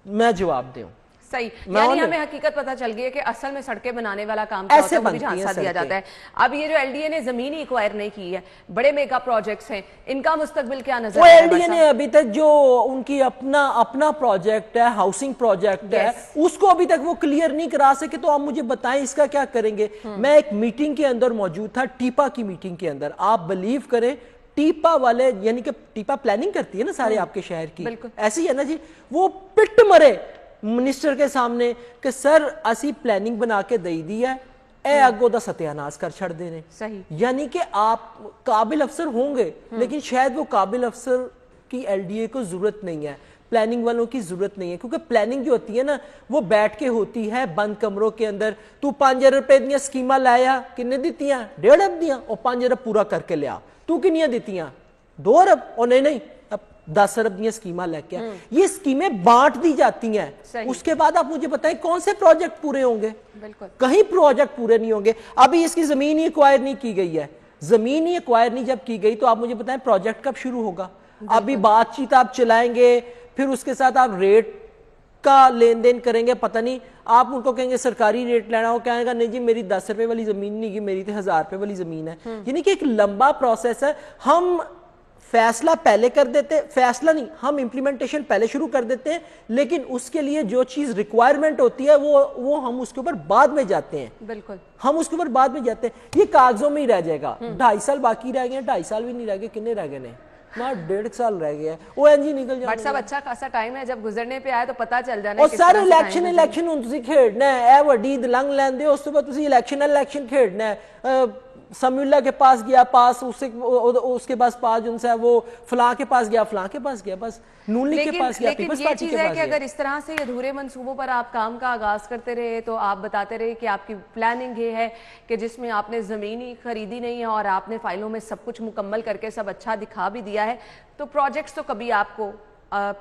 میں جواب دوں. صحیح, یعنی ہمیں حقیقت پتہ چل گئی ہے کہ اصل میں سڑکیں بنانے والا کام کیا ہوتا ہے, وہ بھی جھانسا دیا جاتا ہے. اب یہ جو ایل ڈی اے نے زمین ایکوائر نہیں کی ہے, بڑے میگا پروجیکٹس ہیں, ان کا مستقبل کیا نظر ہے؟ ایل ڈی اے نے ابھی تک جو ان کی اپنا پروجیکٹ ہے, ہاؤسنگ پروجیکٹ ہے, اس کو ابھی تک وہ کلیئر نہیں کرا سکے. تو آپ مجھے بتائیں اس کا کیا کریں گے. میں ایک میٹنگ کے اندر موجود تھا, ٹیپا کی میٹنگ کے اندر. آپ بلیو کریں, ٹیپا والے, یعنی کہ ٹیپا پلاننگ کرتی ہے نا سارے آپ کے شہر کی, ایسے ہی ہے نا جی, وہ پٹ مرے منسٹر کے سامنے کہ سر اسی پلاننگ بنا کے دئی دی ہے, اے اگو دا ستیاناز کر چھڑ دینے. یعنی کہ آپ قابل افسر ہوں گے لیکن شاید وہ قابل افسر کی ایل ڈی اے کو ضرورت نہیں ہے, پلاننگ والوں کی ضرورت نہیں ہے, کیونکہ پلاننگ جو ہوتی ہے نا وہ بیٹھ کے ہوتی ہے بند کمروں کے اندر. تو 5 ارب روپے دیا سکیمہ لایا, کنے دیتیاں 1.5 ارب دیا, اور 5 ارب پورا کر کے لیا. تو کنیاں دیتیاں 2 ارب, اور نہیں اب 10 ارب دیا سکیمہ لے کے. یہ سکیمیں بانٹ دی جاتی ہیں, اس کے بعد آپ مجھے بتائیں کون سے پروجیکٹ پورے ہوں گے؟ کہیں پروجیکٹ پورے نہیں ہوں گے. ابھی اس کی زمین ہی ایکوائر نہیں کی گئی ہے, زمین ہی ایکوائر نہیں جب کی گئی تو آپ مجھے بتائیں پروجیکٹ کب شروع ہوگا؟ ابھی بات چیت آپ چلائیں گے, پھر اس کے ساتھ آپ ریٹ کا لین دین کریں گے, پتہ نہیں آپ ان کو کہیں گے سرکاری ریٹ لینا, وہ کہیں گا نہیں جی میری 10 روپے والی زمین نہیں کی, میری تو 1000 روپے والی زمین ہے. یعنی کہ ایک لمبا پروسیس ہے. ہم فیصلہ پہلے کر دیتے, فیصلہ نہیں, ہم امپلیمنٹیشن پہلے شروع کر دیتے ہیں, لیکن اس کے لیے جو چیز ریکوائرمنٹ ہوتی ہے وہ ہم اس کے اوپر بعد میں جاتے ہیں. بالکل ہم اس کے اوپر بعد میں جاتے ہیں. یہ کاغذوں میں ہی رہ جائے گا. 2.5 سال باقی رہ گئے ہیں, 2.5 سال بھی نہیں رہ گئے, کتنے رہ گئے ہیں؟ 1.5 سال رہ گیا ہے. وہ این جی نکل جائے. بٹ صاحب اچھا خاصا ٹائم ہے, جب گزرنے پہ آئے تو پتہ چل جانا ہے. اور سارے الیکشن ہوں تسی کھیڑنا ہے, اے وڈی دلنگ لیندے, اس تو بعد تسی الیکشن کھیڑنا ہے. سمیع اللہ کے پاس گیا پاس, اس کے پاس پاس جن سے وہ فلاں کے پاس گیا, فلاں کے پاس گیا, بس نون لیگ کے پاس گیا, پیپلز پارٹی کے پاس گیا. لیکن یہ چیز ہے کہ اگر اس طرح سے ادھورے منصوبوں پر آپ کام کا آغاز کرتے رہے تو آپ بتاتے رہے کہ آپ کی پلاننگ یہ ہے کہ جس میں آپ نے زمین ہی خریدی نہیں ہے اور آپ نے فائلوں میں سب کچھ مکمل کر کے سب اچھا دکھا بھی دیا ہے, تو پروجیکٹس تو کبھی آپ کو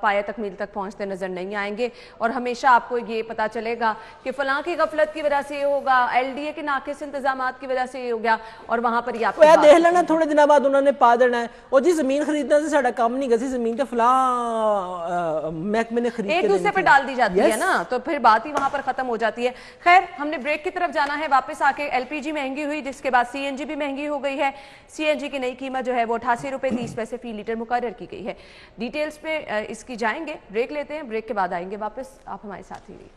پایہ تکمیل تک پہنچتے نظر نہیں آئیں گے. اور ہمیشہ آپ کو یہ پتا چلے گا کہ فلاں کی غفلت کی وجہ سے یہ ہوگا, ایل ڈی اے کے ناقص انتظامات کی وجہ سے یہ ہو گیا, اور وہاں پر یہ آپ کو دیکھ لینا تھوڑے دنوں بعد انہوں نے پا دینا ہے, اور جی زمین خریدنا سے ساڑھا کام نہیں گسی, زمین تو فلاں محکمے نے خرید کے ایک دوسرے پہ ڈال دی جاتی ہے نا, تو پھر بات ہی وہاں پر ختم ہو جاتی ہے. خیر ہم نے بریک کی طرف جانا ہے, واپس آ کے ایل پی جی مہنگی ہوئی, جس کے بعد سی این جی بھی مہنگی ہو گئی ہے. سی این جی کی نئی قیمت جو ہے وہ 88 روپے 30 پیسے فی لیٹر مقرر کی گئی ہے. ڈیٹیلز پہ اس کی جائیں گے, بریک لیتے ہیں, بریک کے بعد آئیں گے واپس, آپ ہمارے ساتھ ہی رہیے.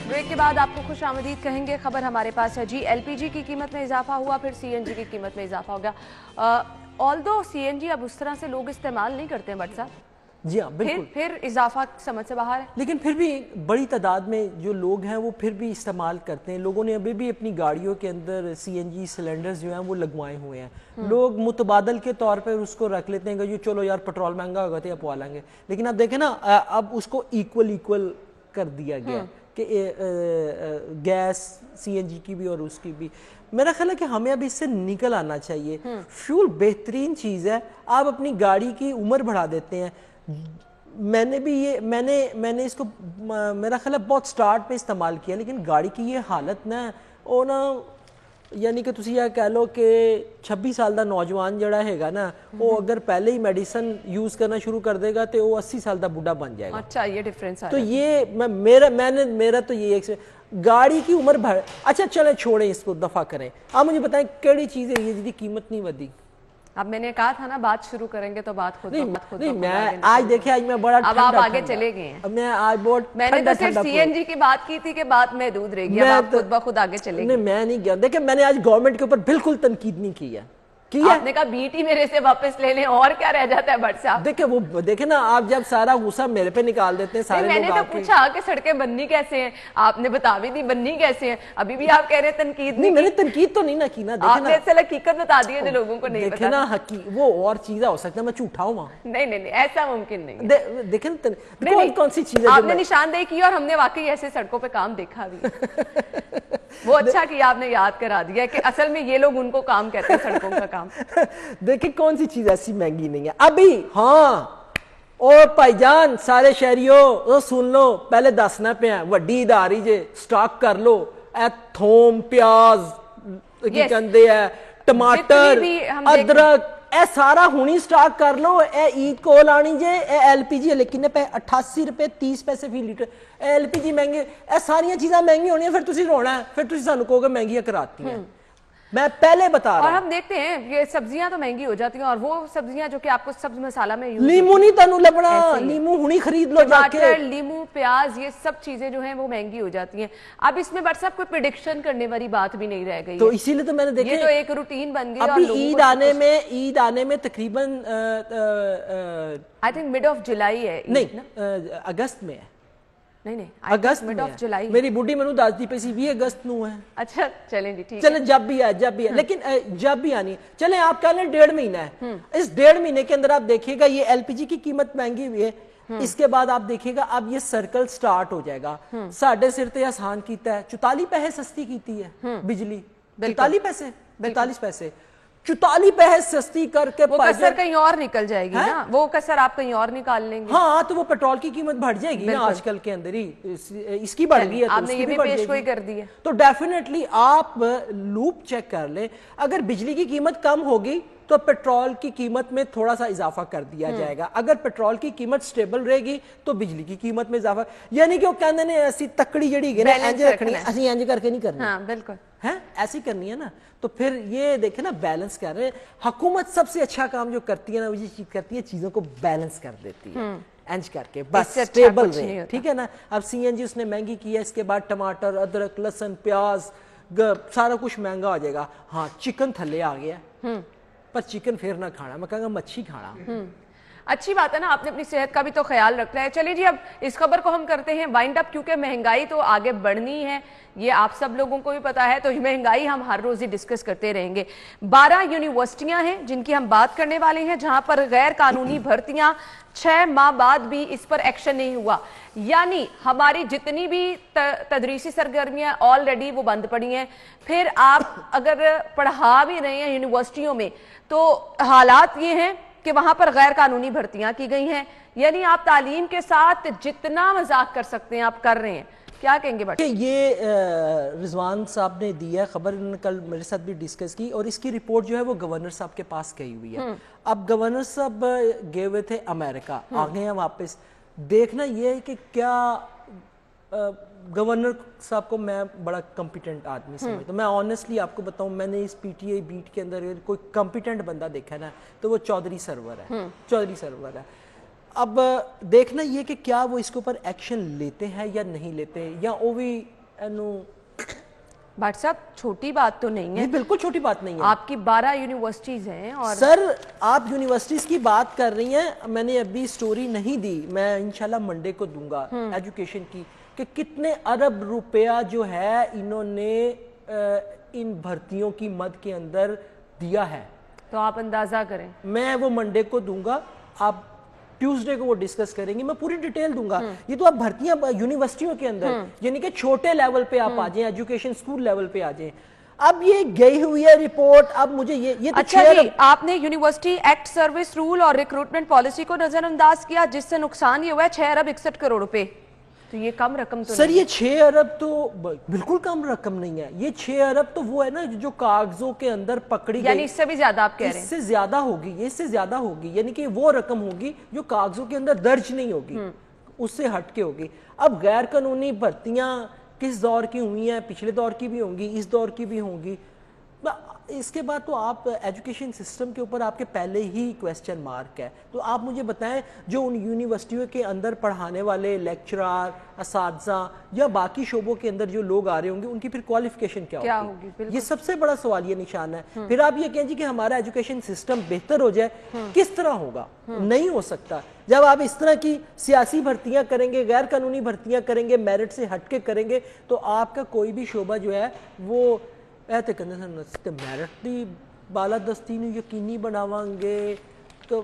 بریک کے بعد آپ کو خوش آمدید کہیں گے. خبر ہمارے پاس ہے جی, ایل پی جی کی قیمت میں اضافہ ہوا, پھر سی این جی کی قیمت میں اضافہ ہو گیا. آلدو سی این جی اب اس طرح سے لوگ استعمال نہیں کرتے ہیں بٹ صاحب, جی ہاں بالکل, پھر اضافہ سمجھ سے باہر ہے, لیکن پھر بھی بڑی تعداد میں جو لوگ ہیں وہ پھر بھی استعمال کرتے ہیں. لوگوں نے ابھی بھی اپنی گاڑیوں کے اندر سی این جی سلنڈرز جو ہیں وہ لگوائے ہوئے ہیں. لوگ متبادل کے طور پر اس کو رکھ لیتے ہیں کہ جو چلو یار پٹرول مہنگا ہوگا تو یہ پوا لیں گے, لیکن اب دیکھیں نا اب اس کو ایکول کر دیا گیا کہ گیس سی این جی کی بھی اور اس کی بھی. میرا خیال ہے کہ ہمیں اب اس سے نکل آنا چاہیے. فیول بہترین چیز ہے, آپ اپنی گاڑی کی عمر بڑھا دیتے ہیں. میں نے بھی یہ میں نے اس کو میرا خیال ہے بہت سٹارٹ پہ استعمال کیا, لیکن گاڑی کی یہ حالت نا وہ نا, یعنی کہ تسی یہ کہہ لو کہ 26 سال دا نوجوان جڑا ہے گا نا, وہ اگر پہلے ہی میڈیسن یوز کرنا شروع کر دے گا تو وہ 80 سال دا بوڑھا بن جائے گا. اچھا یہ ڈیفرنس ہے. تو یہ میرا تو یہ ایک گاڑی کی عمر بڑھ, اچھا چلیں چھوڑیں اس کو, دفع کریں. آپ مجھے بتائیں کیڑی چیز ہے یہ جدی قیمت نہیں ودی؟ اب میں نے کہا تھا نا بات شروع کریں گے تو بات خود نہیں, میں آج دیکھیں آج میں بڑا اب آپ آگے چلے گئے ہیں. اب میں آج بہت میں نے تو صرف سی این جی کی بات کی تھی کہ بات محدود رہے گی, اب آپ خود بخود آگے چلے گئے. نہیں میں نہیں گیا, دیکھیں میں نے آج گورنمنٹ کے اوپر بالکل تنقید نہیں کی ہے. آپ نے کہا بیٹ ہی میرے سے واپس لے لیں, اور کیا رہ جاتا ہے بٹ صاحب. دیکھیں نا آپ جب سارا غصہ میرے پہ نکال دیتے ہیں سارے لوگ. میں نے تو پوچھا کہ سڑکیں بننی کیسے ہیں, آپ نے بتا بھی دی بننی کیسے ہیں, ابھی بھی آپ کہہ رہے ہیں تنقید نہیں. میں نے تنقید تو نہیں نہ کی نا, آپ نے اصل حقیقت بتا دی ہے جو لوگوں کو نہیں دیکھیں نا, وہ اور چیزیں ہو سکتا ہے میں جھوٹا ہوں. نہیں ایسا ممکن نہیں. دیکھیں کون سی چیز آپ نے نشاندہی کی اور ہم نے واقعی ایسے سڑکوں پہ کام دیکھا بھی. وہ اچھا کیا آپ نے یاد کرا دیا کہ اصل میں یہ لوگ ان کو کام کہتے ہیں, سڑکوں کا کام. دیکھیں کون سی چیز ایسی مہنگی نہیں ہے ابھی. ہاں اور بھائی جان سارے شہریوں سن لو, پہلے دسنا پہ ہیں وڈی اداری جے سٹاک کر لو, اے تھوم پیاز کی کہندے ہے ٹماٹر ادرک اے سارا ہونی سٹاک کر لو. اے عید کو لانی جے, اے ایل پی جی لیکن 88 روپے 30 پیسے فی لیٹر. اے ایل پی جی مہنگے, اے ساری چیزاں مہنگی ہونی ہیں, پھر تسی رونا ہے, پھر تسی سانو کہو گے مہنگیاں کراتی ہیں. میں پہلے بتا رہا ہوں. اور ہم دیکھتے ہیں یہ سبزیاں تو مہنگی ہو جاتی ہیں, اور وہ سبزیاں جو کہ آپ کو سبز مسالہ میں لیمو نہیں تانوں لبنا, لیمو ہونی خرید لو جا کے. ٹماٹر, لیمو, پیاز, یہ سب چیزیں جو ہیں وہ مہنگی ہو جاتی ہیں. اب اس میں بٹ صاحب کوئی پریڈکشن کرنے والی بات بھی نہیں رہ گئی, تو اسی لیے تو میں نے دیکھا یہ تو ایک روٹین بن گئی. ابھی عید آنے میں تقریباً I think mid of July ہے, نہیں اگست میں ہے, نہیں اگست مڈ آف جولائی. میری بڈی منو دس دی پی سی 20 اگست نو ہے. اچھا چلیں جی ٹھیک ہے, چلیں جب بھی ہے, لیکن جب بھی آنی چلیں آپ کہہ لیں 1.5 مہینہ ہے. اس 1.5 مہینے کے اندر آپ دیکھیے گا یہ ایل پی جی کی قیمت مہنگی ہوئی ہے. اس کے بعد آپ دیکھیے گا اب یہ سرکل سٹارٹ ہو جائے گا. ساڑھے سر تے آسان کیتا ہے, 44 پیسے سستی کیتی ہے بجلی, 44 پیسے 45 پیسے 44 پیسے سستی کر کے وہ کسر کہیں اور نکل جائے گی نا, وہ کسر آپ کہیں اور نکال لیں گے. ہاں تو وہ پیٹرول کی قیمت بڑھ جائے گی نا آج کل کے اندر ہی, اس کی بڑھ گئی ہے, آپ نے یہ بھی پیش گوئی کر دی ہے. تو ڈیفینیٹلی آپ لوپ چیک کر لیں, اگر بجلی کی قیمت کم ہوگی تو پیٹرول کی قیمت میں تھوڑا سا اضافہ کر دیا جائے گا. اگر پیٹرول کی قیمت سٹیبل رہے گی تو بجلی کی قیمت میں اضافہ, یعنی کہ وہ کہندے نے ایسی تکڑی جڑی گے نا انج رکھنی ہے, اسی انج کر کے نہیں کرنی. ہاں بالکل ہے ایسی کرنی ہے نا. تو پھر یہ دیکھیں نا بیلنس کر رہے ہیں. حکومت سب سے اچھا کام جو کرتی ہے نا وہ یہ چیز کرتی ہے, چیزوں کو بیلنس کر دیتی ہے انج کر کے, بس سٹیبل رہے, ٹھیک ہے نا. اب سی این جی اس نے مہنگی کی ہے, اس کے بعد ٹماٹر, ادرک, لہسن, پیاز, سارا کچھ مہنگا ہو جائے گا. ہاں چکن تھلے آ گیا پر چکن پھر نہ کھانا, میں کہوں گا مچھی کھانا. اچھی بات ہے نا, آپ نے اپنی صحت کا بھی تو خیال رکھنا ہے. چلیے جی اب اس خبر کو ہم کرتے ہیں وائنڈ اپ, کیونکہ مہنگائی تو آگے بڑھنی ہے, یہ آپ سب لوگوں کو بھی پتا ہے, تو مہنگائی ہم ہر روز ہی ڈسکس کرتے رہیں گے. 12 یونیورسٹیاں ہیں جن کی ہم بات کرنے والے ہیں جہاں پر غیر قانونی بھرتیاں 6 ماہ بعد بھی اس پر ایکشن نہیں ہوا. یعنی ہماری جتنی بھی تدریسی سرگرمیاں آلریڈی وہ بند پڑی ہیں. پھر آپ اگر پڑھا بھی رہے ہیں یونیورسٹیوں میں تو حالات یہ ہیں کہ وہاں پر غیر قانونی بھرتیاں کی گئی ہیں. یعنی آپ تعلیم کے ساتھ جتنا مذاق کر سکتے ہیں آپ کر رہے ہیں. کیا کہیں گے بٹا؟ یہ رضوان صاحب نے دی ہے خبر, انہوں نے کل میرے ساتھ بھی ڈسکس کی, اور اس کی رپورٹ جو ہے وہ گورنر صاحب کے پاس گئی ہوئی ہے. اب گورنر صاحب گئے ہوئے تھے امریکہ, آ گئے ہیں واپس. دیکھنا یہ ہے کہ کیا گورنر صاحب کو میں بڑا کمپیٹنٹ آدمی سمجھتا ہوں. میں آنیسٹلی آپ کو بتاؤں, میں نے اس پی ٹی آئی بیٹ کے اندر کوئی کمپیٹنٹ بندہ دیکھا نا تو وہ چودھری سرور ہے, چودھری سرور ہے. اب دیکھنا یہ کہ کیا وہ اس کے اوپر ایکشن لیتے ہیں یا نہیں لیتے, یا وہ بھی بھٹ صاحب چھوٹی بات تو نہیں ہے. بالکل چھوٹی بات نہیں ہے. آپ کی 12 یونیورسٹیز ہیں, اور سر آپ یونیورسٹیز کی بات کر رہی ہیں, میں نے ابھی سٹوری نہیں دی, میں انشاءاللہ منڈے کو دوں گا ایجوکیشن کی, کہ کتنے ارب روپیہ جو ہے انہوں نے ان بھرتیوں کی مد کے اندر دیا ہے. تو آپ اندازہ کریں. میں وہ منڈے کو دوں گا, آپ ٹیوزڈے کو وہ ڈسکس کریں گے, میں پوری ڈیٹیل دوں گا. یہ تو آپ بھرتیاں یونیورسٹیوں کے اندر, یعنی کہ چھوٹے لیول پہ آپ آ جائیں, ایجوکیشن سکول لیول پہ آ جائیں. اب یہ گئی ہوئی ہے رپورٹ. اب مجھے یہ اچھا جی, آپ نے یونیورسٹی ایکٹ, سروس رول اور ریکروٹمنٹ پالیسی کو نظر انداز کیا, جس سے نقصان یہ ہوا ہے 6 ارب 61 کروڑ روپے. تو یہ کم رقم تو سر, یہ 6 ارب تو بالکل کم رقم نہیں ہے. یہ 6 ارب تو وہ ہے نا جو کاغذوں کے اندر پکڑی گئی, یعنی اس سے بھی زیادہ آپ کہہ رہے ہیں. اس سے زیادہ ہوگی, یہ اس سے زیادہ ہوگی, یعنی کہ وہ رقم ہوگی جو کاغذوں کے اندر درج نہیں ہوگی, اس سے ہٹ کے ہوگی. اب غیر قانونی بھرتیاں کس دور کی ہوئی ہیں, پچھلے دور کی بھی ہوں گی, اس دور کی بھی ہوں گی. اس کے بعد تو آپ ایجوکیشن سسٹم کے اوپر آپ کے پہلے ہی کویسچن مارک ہے. تو آپ مجھے بتائیں جو ان یونیورسٹیوں کے اندر پڑھانے والے لیکچرار, اساتذہ یا باقی شعبوں کے اندر جو لوگ آ رہے ہوں گے, ان کی پھر کوالیفیکیشن کیا ہوگی؟ یہ سب سے بڑا سوال یہ نشان ہے. پھر آپ یہ کہیں جی کہ ہمارا ایجوکیشن سسٹم بہتر ہو جائے, کس طرح ہوگا؟ نہیں ہو سکتا. جب آپ اس طرح کی سیاسی بھرتیاں کریں گے, غیر قانونی بھرتیاں کریں گے, میرٹ سے ہٹ کے کریں گے, تو آپ کا کوئی بھی شعبہ جو ہے وہ ایتے کرنے سے میرٹ دی بالادستی نو یقینی بناوان گے تو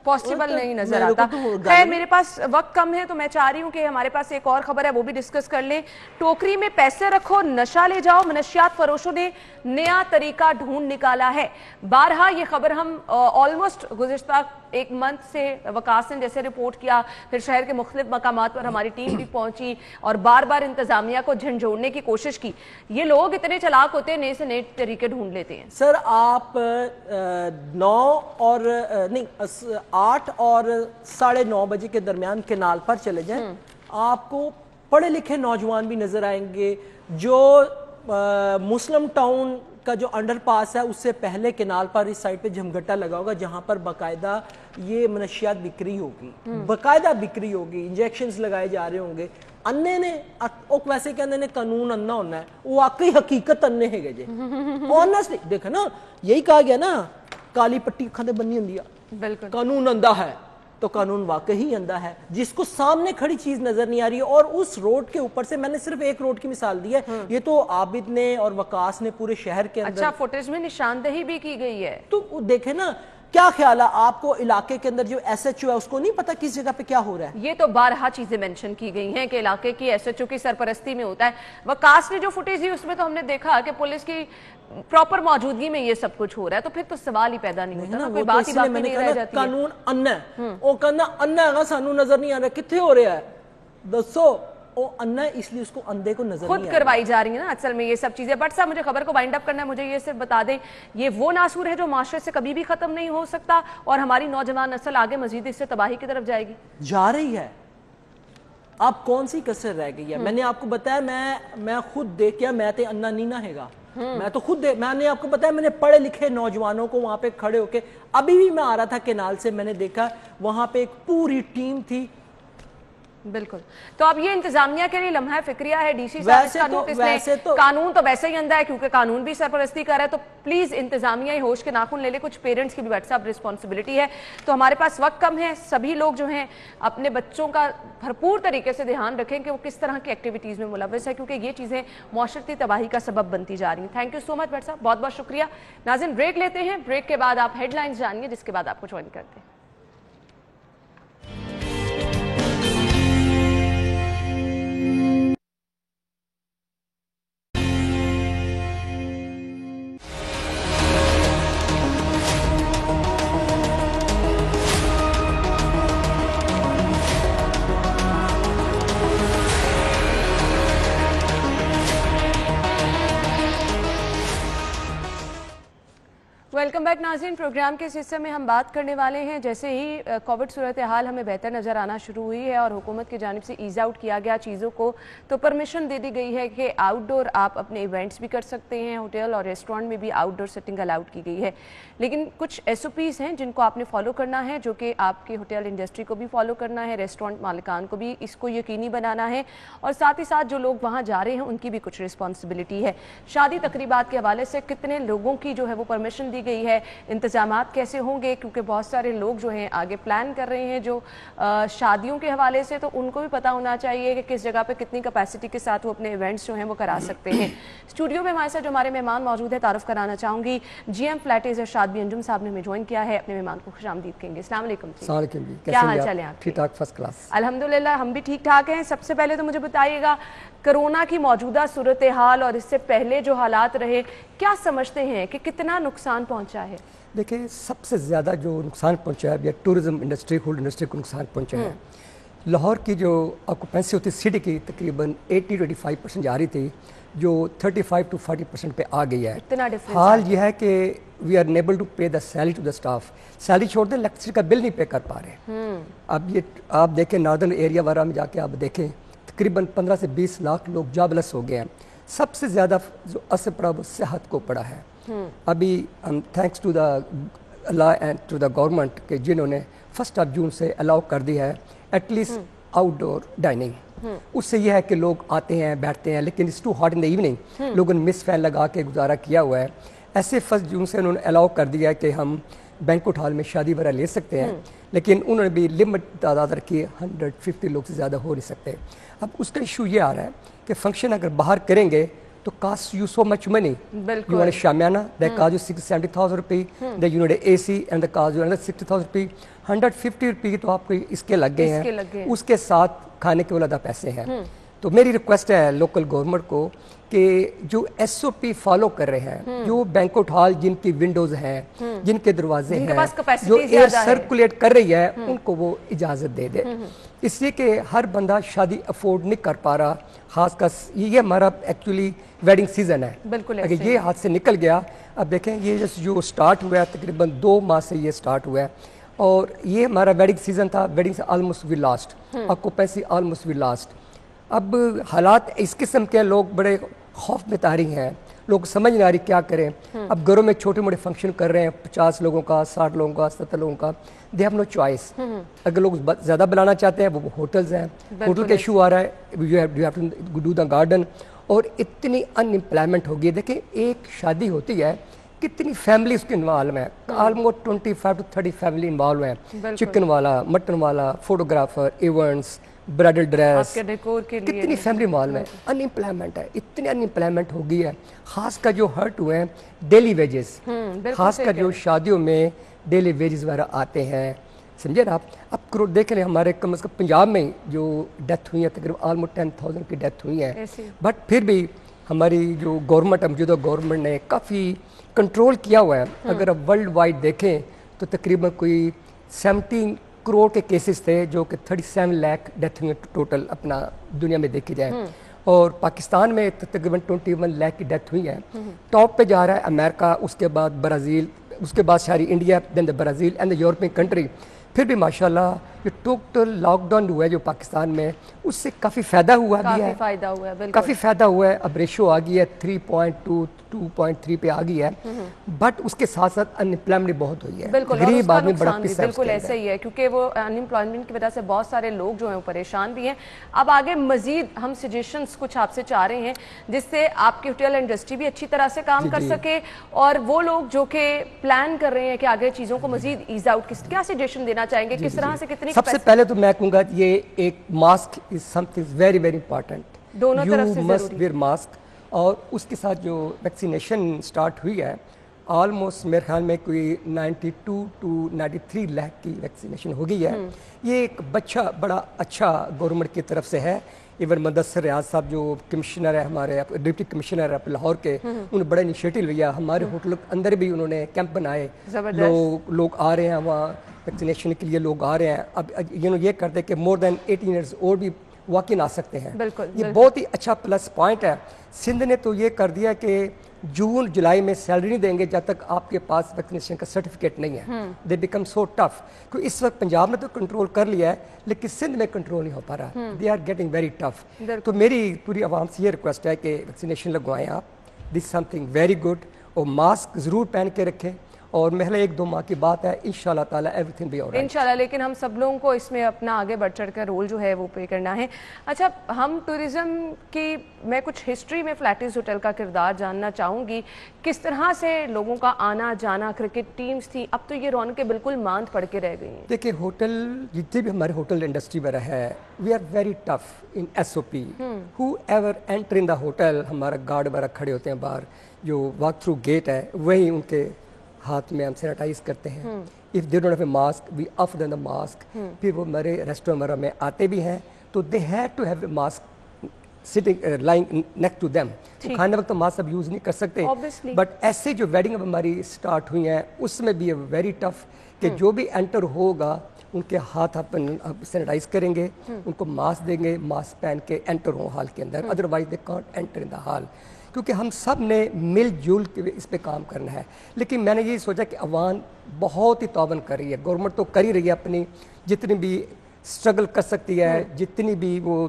پاسبل نہیں نظر آتا. خیر میرے پاس وقت کم ہے تو میں چاہ رہی ہوں کہ ہمارے پاس ایک اور خبر ہے, وہ بھی ڈسکس کر لیں. ٹوکری میں پیسے رکھو, نشہ لے جاؤ, منشیات فروشوں نے نیا طریقہ ڈھونڈ نکالا ہے. بارہا یہ خبر ہم آلموسٹ گزشتہ ایک منتھ سے وکاس نے جیسے رپورٹ کیا, پھر شہر کے مختلف مقامات پر ہماری ٹیم بھی پہنچی اور بار بار انتظامیہ کو جھنجھوڑنے کی کوشش کی. یہ لوگ اتنے چلاک ہوتے ہیں, نئے سے نئے طریقے ڈھونڈ لیتے ہیں. سر آپ 8 اور 9:30 بجے کے درمیان کینال پر چلے جائیں, آپ کو پڑھے لکھے نوجوان بھی نظر آئیں گے جو مسلم ٹاؤن کا جو انڈر پاس ہے اس سے پہلے کنال پر اس سائڈ پہ جھمگٹا لگا ہوگا جہاں پر باقاعدہ یہ منشیات بکری ہوگی, باقاعدہ بکری ہوگی, انجیکشنز لگائے جا رہے ہوں گے. انے نے ویسے کہندے نے قانون انا ہونا ہے, وہ واقعی حقیقت انے ہے گے جی آنیسٹلی. دیکھا نا یہی کہا گیا نا کالی پٹی اکھاں تے بنی ہوندی ہے, بالکل قانون اندھا ہے, تو قانون واقعی اندھا ہے جس کو سامنے کھڑی چیز نظر نہیں آ رہی ہے. اور اس روڈ کے اوپر سے میں نے صرف ایک روڈ کی مثال دی ہے, یہ تو عابد نے اور وقاص نے پورے شہر کے اندر. اچھا فوٹیج میں نشاندہی بھی کی گئی ہے, تو دیکھیں نا کیا خیال ہے آپ کو علاقے کے اندر جو ایس ایچ او ہے اس کو نہیں پتا کس جگہ پہ کیا ہو رہا ہے؟ یہ تو بارہا چیزیں مینشن کی گئی ہیں کہ علاقے کی ایس ایچ او کی سرپرستی میں ہوتا ہے. وقاص نے جو فوٹیج دی اس میں تو ہم نے دیکھا کہ پولیس کی پراپر موجودگی میں یہ سب کچھ ہو رہا ہے, تو پھر تو سوال ہی پیدا نہیں ہوتا نا, کوئی بات ہی باقی نہیں رہ جاتی ہے. قانون انا ہے, وہ کہنا انا ہے گا سانو نظر نہیں آ رہا, کتنے ہو رہا ہے دسو, وہ انا ہے اس لیے اس کو اندھے کو نظر نہیں آ رہا. خود کروائی جا رہی ہیں نا اصل میں یہ سب چیزیں. بٹ صاحب مجھے خبر کو وائنڈ اپ کرنا ہے, مجھے یہ صرف بتا دیں یہ وہ ناصور ہے جو معاشرے سے کبھی بھی ختم نہیں ہو سکتا اور ہماری نوجوان نسل آگے مزید اس سے تباہی کی طرف جائے گی, جا رہی ہے. اب کون سی کسر رہ گئی ہے؟ میں نے آپ کو بتایا میں خود دیکھ کیا میں تے انا نہیں نہ ہے گا, میں تو خود میں نے آپ کو بتایا میں نے پڑھے لکھے نوجوانوں کو وہاں پہ کھڑے ہو کے, ابھی بھی میں آ رہا تھا کینال سے, میں نے دیکھا وہاں پہ ایک پوری ٹیم تھی. بالکل. تو اب یہ انتظامیہ کے لیے لمحہ فکریہ ہے, ڈی سی صاحب اس کا نوٹس لیں, قانون تو ویسے ہی اندھا ہے کیونکہ قانون بھی سرپرستی کر رہا ہے, تو پلیز انتظامیہ ہی ہوش کے ناخن لے لے, کچھ پیرنٹس کی بھی واٹس ایپ رسپانسبلٹی ہے. تو ہمارے پاس وقت کم ہے, سبھی لوگ جو ہیں اپنے بچوں کا بھرپور طریقے سے دھیان رکھیں کہ وہ کس طرح کی ایکٹیویٹیز میں ملوث ہے, کیونکہ یہ چیزیں معاشرتی تباہی کا سبب بنتی جا رہی ہیں. Thank you so much but صاحب, بہت بہت شکریہ. ناظرین بریک لیتے ہیں, بریک کے بعد آپ ہیڈ لائنز جانیے جس کے بعد آپ کو جوائن کرتے ہیں. ویلکم بیک ناظرین. پروگرام کے اس حصے میں ہم بات کرنے والے ہیں جیسے ہی کووڈ صورتحال ہمیں بہتر نظر آنا شروع ہوئی ہے اور حکومت کی جانب سے ایز آؤٹ کیا گیا چیزوں کو, تو پرمیشن دے دی گئی ہے کہ آؤٹ ڈور آپ اپنے ایونٹس بھی کر سکتے ہیں, ہوٹل اور ریسٹورینٹ میں بھی آؤٹ ڈور سیٹنگ الاؤڈ کی گئی ہے. لیکن کچھ ایس او پیز ہیں جن کو آپ نے فالو کرنا ہے, جو کہ آپ کی ہوٹل انڈسٹری کو بھی فالو کرنا ہے, ریسٹورینٹ مالکان کو بھی اس کو یقینی بنانا ہے, اور ساتھ ہی ساتھ جو لوگ وہاں جا رہے ہیں ان کی بھی کچھ رسپانسبلٹی ہے. شادی تقریبات کے حوالے سے کتنے لوگوں کی جو ہے وہ پرمیشن دی گئی ہے, انتظامات کیسے ہوں گے, کیونکہ بہت سارے لوگ جو ہیں آگے پلان کر رہے ہیں جو شادیوں کے حوالے سے, تو ان کو بھی پتہ ہونا چاہیے کہ کس جگہ پہ کتنی کیپیسٹی کے ساتھ وہ اپنے ایونٹس جو ہیں وہ کرا سکتے ہیں. اسٹوڈیو میں ہمارے ساتھ جو ہمارے مہمان موجود ہے تعارف کرانا چاہوں گی, جی ایم فلیٹیز ارشاد بی انجم صاحب نے ہمیں جوائن کیا ہے, اپنے مہمان کو خوش آمدید کہیں گے. السلام علیکم. السلام علیکم جی, کیا حال چال ہے آپ؟ ٹھیک ٹھاک, فرسٹ کلاس. الحمدللہ ہم بھی ٹھیک ٹھاک ہیں. سب سے پہلے تو مجھے بتائیے گا کرونا کی موجودہ صورتحال اور اس سے پہلے جو حالات رہے, کیا سمجھتے ہیں کہ کتنا نقصان پہنچا ہے؟ دیکھیں سب سے زیادہ جو نقصان پہنچا ہے یا ٹورزم انڈسٹری, فوڈ انڈسٹری کو نقصان پہنچا ہے. لاہور کی جو آکوپینسی ہوتی سٹی کی تقریباً 80-85% جا رہی تھی, جو 35-40% پہ آ گئی ہے. حال یہ ہے کہ we are unable to pay the salary to the staff. Salary چھوڑ دیں, الیکٹرسٹی کا بل نہیں پے کر پا رہے. اب یہ آپ دیکھیں ناردرن ایریا وغیرہ میں جا کے آپ دیکھیں تقریباً 15 سے 20 لاکھ لوگ جاب لیس ہو گئے ہیں. سب سے زیادہ جو اثر پڑا وہ صحت کو پڑا ہے. ابھی تھینکس ٹو دا اللہ اینڈ ٹو دا گورنمنٹ کہ جنہوں نے 1 جون سے الاؤ کر دی ہے at least outdoor dining. اس سے یہ ہے کہ لوگ آتے ہیں بیٹھتے ہیں, لیکن it's too hot in the evening. لوگوں نے مس فین لگا کے گزارا کیا ہوا ہے. ایسے 1 جون سے انہوں نے الاؤ کر دیا ہے کہ ہم بینکوٹ ہال میں شادی وغیرہ لے سکتے ہیں, لیکن انہوں نے بھی لمٹ تعداد رکھی ہے, 150 لوگ سے زیادہ ہو نہیں سکتے. اب اس کا ایشو یہ آ رہا ہے کہ فنکشن اگر باہر کریں گے تو cost you so much money. You want a shamiana, that cost you 60,000-70,000 rupees. Then you need an AC and that cost you another 60,000 rupees. 150 rupees تو آپ کو اس کے لگ گئے ہیں, اس کے ساتھ کھانے کے ولادہ پیسے ہیں. تو میری ریکویسٹ ہے لوکل گورنمنٹ کو کہ جو ایس او پی فالو کر رہے ہیں, جو بینکوٹ ہال جن کی ونڈوز ہیں, جن کے دروازے ہیں, جو ایئر سرکولیٹ کر رہی ہے, ان کو وہ اجازت دے دے. اس لیے کہ ہر بندہ شادی افورڈ نہیں کر پا رہا, خاص کر یہ ہمارا ایکچولی ویڈنگ سیزن ہے. اگر یہ ہاتھ سے نکل گیا, اب دیکھیں یہ جو سٹارٹ ہوا ہے تقریباً 2 ماہ سے یہ سٹارٹ ہوا ہے, اور یہ ہمارا ویڈنگ سیزن تھا. ویڈنگ سے آلموسٹ وی لاسٹ, آکوپینسی آلموسٹ وی لاسٹ. اب حالات اس قسم کے, لوگ بڑے خوف میں تاری ہیں, لوگ سمجھ نہیں آ رہی کیا کریں. اب گھروں میں چھوٹے موٹے فنکشن کر رہے ہیں 50 لوگوں کا, 60 لوگوں کا, 70 لوگوں کا, دے ہیو نو چوائس. اگر لوگ زیادہ بلانا چاہتے ہیں وہ ہوٹلز ہیں, ہوٹل کا ایشو آ رہا ہے, you have to do the garden. اور اتنی ان امپلائمنٹ ہوگی. دیکھیں ایک شادی ہوتی ہے کتنی فیملی اس کے انوالو ہیں, آلموسٹ 25 to 30 فیملی انوالو ہیں, چکن والا, مٹن والا, فوٹوگرافر, ایونٹس, برائڈل ڈریس, کتنی فیملی انوالو ہیں. ان امپلائمنٹ ہے, اتنی ان امپلائمنٹ ہو گئی ہے. خاص کر جو ہرٹ ہوئے ہیں ڈیلی ویجز, خاص کر جو شادیوں میں ڈیلی ویجز وغیرہ آتے ہیں, سمجھے نا آپ. اب دیکھ لیں ہمارے کم از کم پنجاب میں جو ڈیتھ ہوئی ہیں تقریباً آلموسٹ 10,000 کی ڈیتھ ہوئی ہیں. بٹ پھر بھی ہماری جو گورنمنٹ, موجودہ گورنمنٹ نے کافی کنٹرول کیا ہوا ہے. اگر آپ ورلڈ وائڈ دیکھیں تو تقریباً کوئی 17 کروڑ کے کیسز تھے, جو کہ 37 لاکھ ڈیتھ ہوئی ٹوٹل اپنا دنیا میں دیکھی جائے. اور پاکستان میں تقریباً 21 لاکھ کی ڈیتھ ہوئی ہے. ٹاپ پہ جا رہا ہے امریکہ, اس کے بعد برازیل, اس کے بعد ساری India, then the Brazil and the European country. پھر بھی ماشاءاللہ یہ ٹوٹل لاک ڈاؤن ہوا ہے جو پاکستان میں, اس سے کافی فائدہ ہوا بھی ہے, کافی فائدہ ہوا ہے. اب ریشو آ گئی ہے 3.2 2.3 پہ آ گئی ہے. بٹ اس کے ساتھ ساتھ ان امپلائمنٹ بہت ہوئی ہے, غریب آدمی بڑا پسا. بالکل ایسا ہی ہے, کیونکہ وہ ان امپلائمنٹ کی وجہ سے بہت سارے لوگ جو ہیں وہ پریشان بھی ہیں. اب آگے مزید ہم سجیشنز کچھ آپ سے چاہ رہے ہیں جس سے آپ کی ہوٹل انڈسٹری بھی اچھی طرح سے کام کر سکے, اور وہ لوگ جو کہ پلان کر رہے ہیں کہ آگے چیزوں کو مزید ایز آؤٹ, کیا سجیشن دینا چاہیں گے, کس طرح سے کتنی. سب سے پہلے تو میں کہوں گا یہ ایک mask is something very very important, دونوں طرف سے ضروری. You must wear mask. اور اس کے ساتھ جو ویکسینیشن سٹارٹ ہوئی ہے آلموسٹ میرے خیال میں کوئی 92 to 93 لاکھ کی ویکسینیشن ہو گئی ہے. یہ ایک بڑا اچھا گورنمنٹ کی طرف سے ہے. ایون مدثر ریاض صاحب جو کمشنر ہے ہمارے, ڈپٹی کمشنر ہے لاہور کے, انہوں نے بڑا انیشیٹو لیا. ہمارے ہوٹل کے اندر بھی انہوں نے کیمپ بنائے, لوگ آ رہے ہیں وہاں ویکسینیشن کے لیے, لوگ آ رہے ہیں. اب یہ کرتے کہ مور دین 18 ایئرز اور بھی واک ان آ سکتے ہیں. یہ بہت ہی اچھا پلس پوائنٹ ہے. سندھ نے تو یہ کر دیا کہ جون جولائی میں سیلری نہیں دیں گے جب تک آپ کے پاس ویکسینیشن کا سرٹیفکیٹ نہیں ہے. They become so tough. کیونکہ اس وقت پنجاب نے تو کنٹرول کر لیا ہے لیکن سندھ میں کنٹرول نہیں ہو پا رہا. They are getting very tough. تو میری پوری عوام سے یہ ریکویسٹ ہے کہ ویکسینیشن لگوائیں آپ, دس سم تھنگ ویری گڈ. اور ماسک ضرور پہن کے رکھیں, اور محلہ 1-2 ماہ کی بات ہے, انشاءاللہ تعالی everything be all right انشاءاللہ. لیکن ہم سب لوگوں کو اس میں اپنا آگے بڑھ چڑھ کر رول جو ہے وہ پلے کرنا ہے. اچھا, ہم ٹورزم کی میں کچھ ہسٹری میں فلیٹیز ہوٹل کا کردار جاننا چاہوں گی. کس طرح سے لوگوں کا آنا جانا, کرکٹ ٹیمز تھی, اب تو یہ رونقیں بالکل ماند پڑ کے رہ گئی ہیں. دیکھیں ہوٹل جتنے بھی ہمارے ہوٹل انڈسٹری وغیرہ ہے, we are very tough in SOP. Whoever enter in the hotel, ہمارا گارڈ وغیرہ کھڑے ہوتے ہیں باہر, جو واک تھرو گیٹ ہے وہی ان کے ہاتھ میں ہم سینیٹائز کرتے ہیں. If they don't have a mask we offer them the mask. پھر وہ ہمارے ریسٹورینٹ وغیرہ میں آتے بھی ہیں تو they have to have a mask sitting lying next to them. کھانے وقت تو ماسک اب یوز نہیں کر سکتے, بٹ ایسے جو ویڈنگ اب ہماری اسٹارٹ ہوئی ہیں اس میں بھی ویری ٹف کہ جو بھی انٹر ہوگا ان کے ہاتھ اپن سینیٹائز کریں گے, ان کو ماسک دیں گے, ماسک پہن کے انٹر ہوں ہال کے اندر, otherwise they can't enter in the hall. کیونکہ ہم سب نے مل جل کے اس پہ کام کرنا ہے. لیکن میں نے یہ سوچا کہ عوام بہت ہی تعاون کر رہی ہے, گورنمنٹ تو کر ہی رہی ہے اپنی جتنی بھی اسٹرگل کر سکتی ہے, جتنی بھی وہ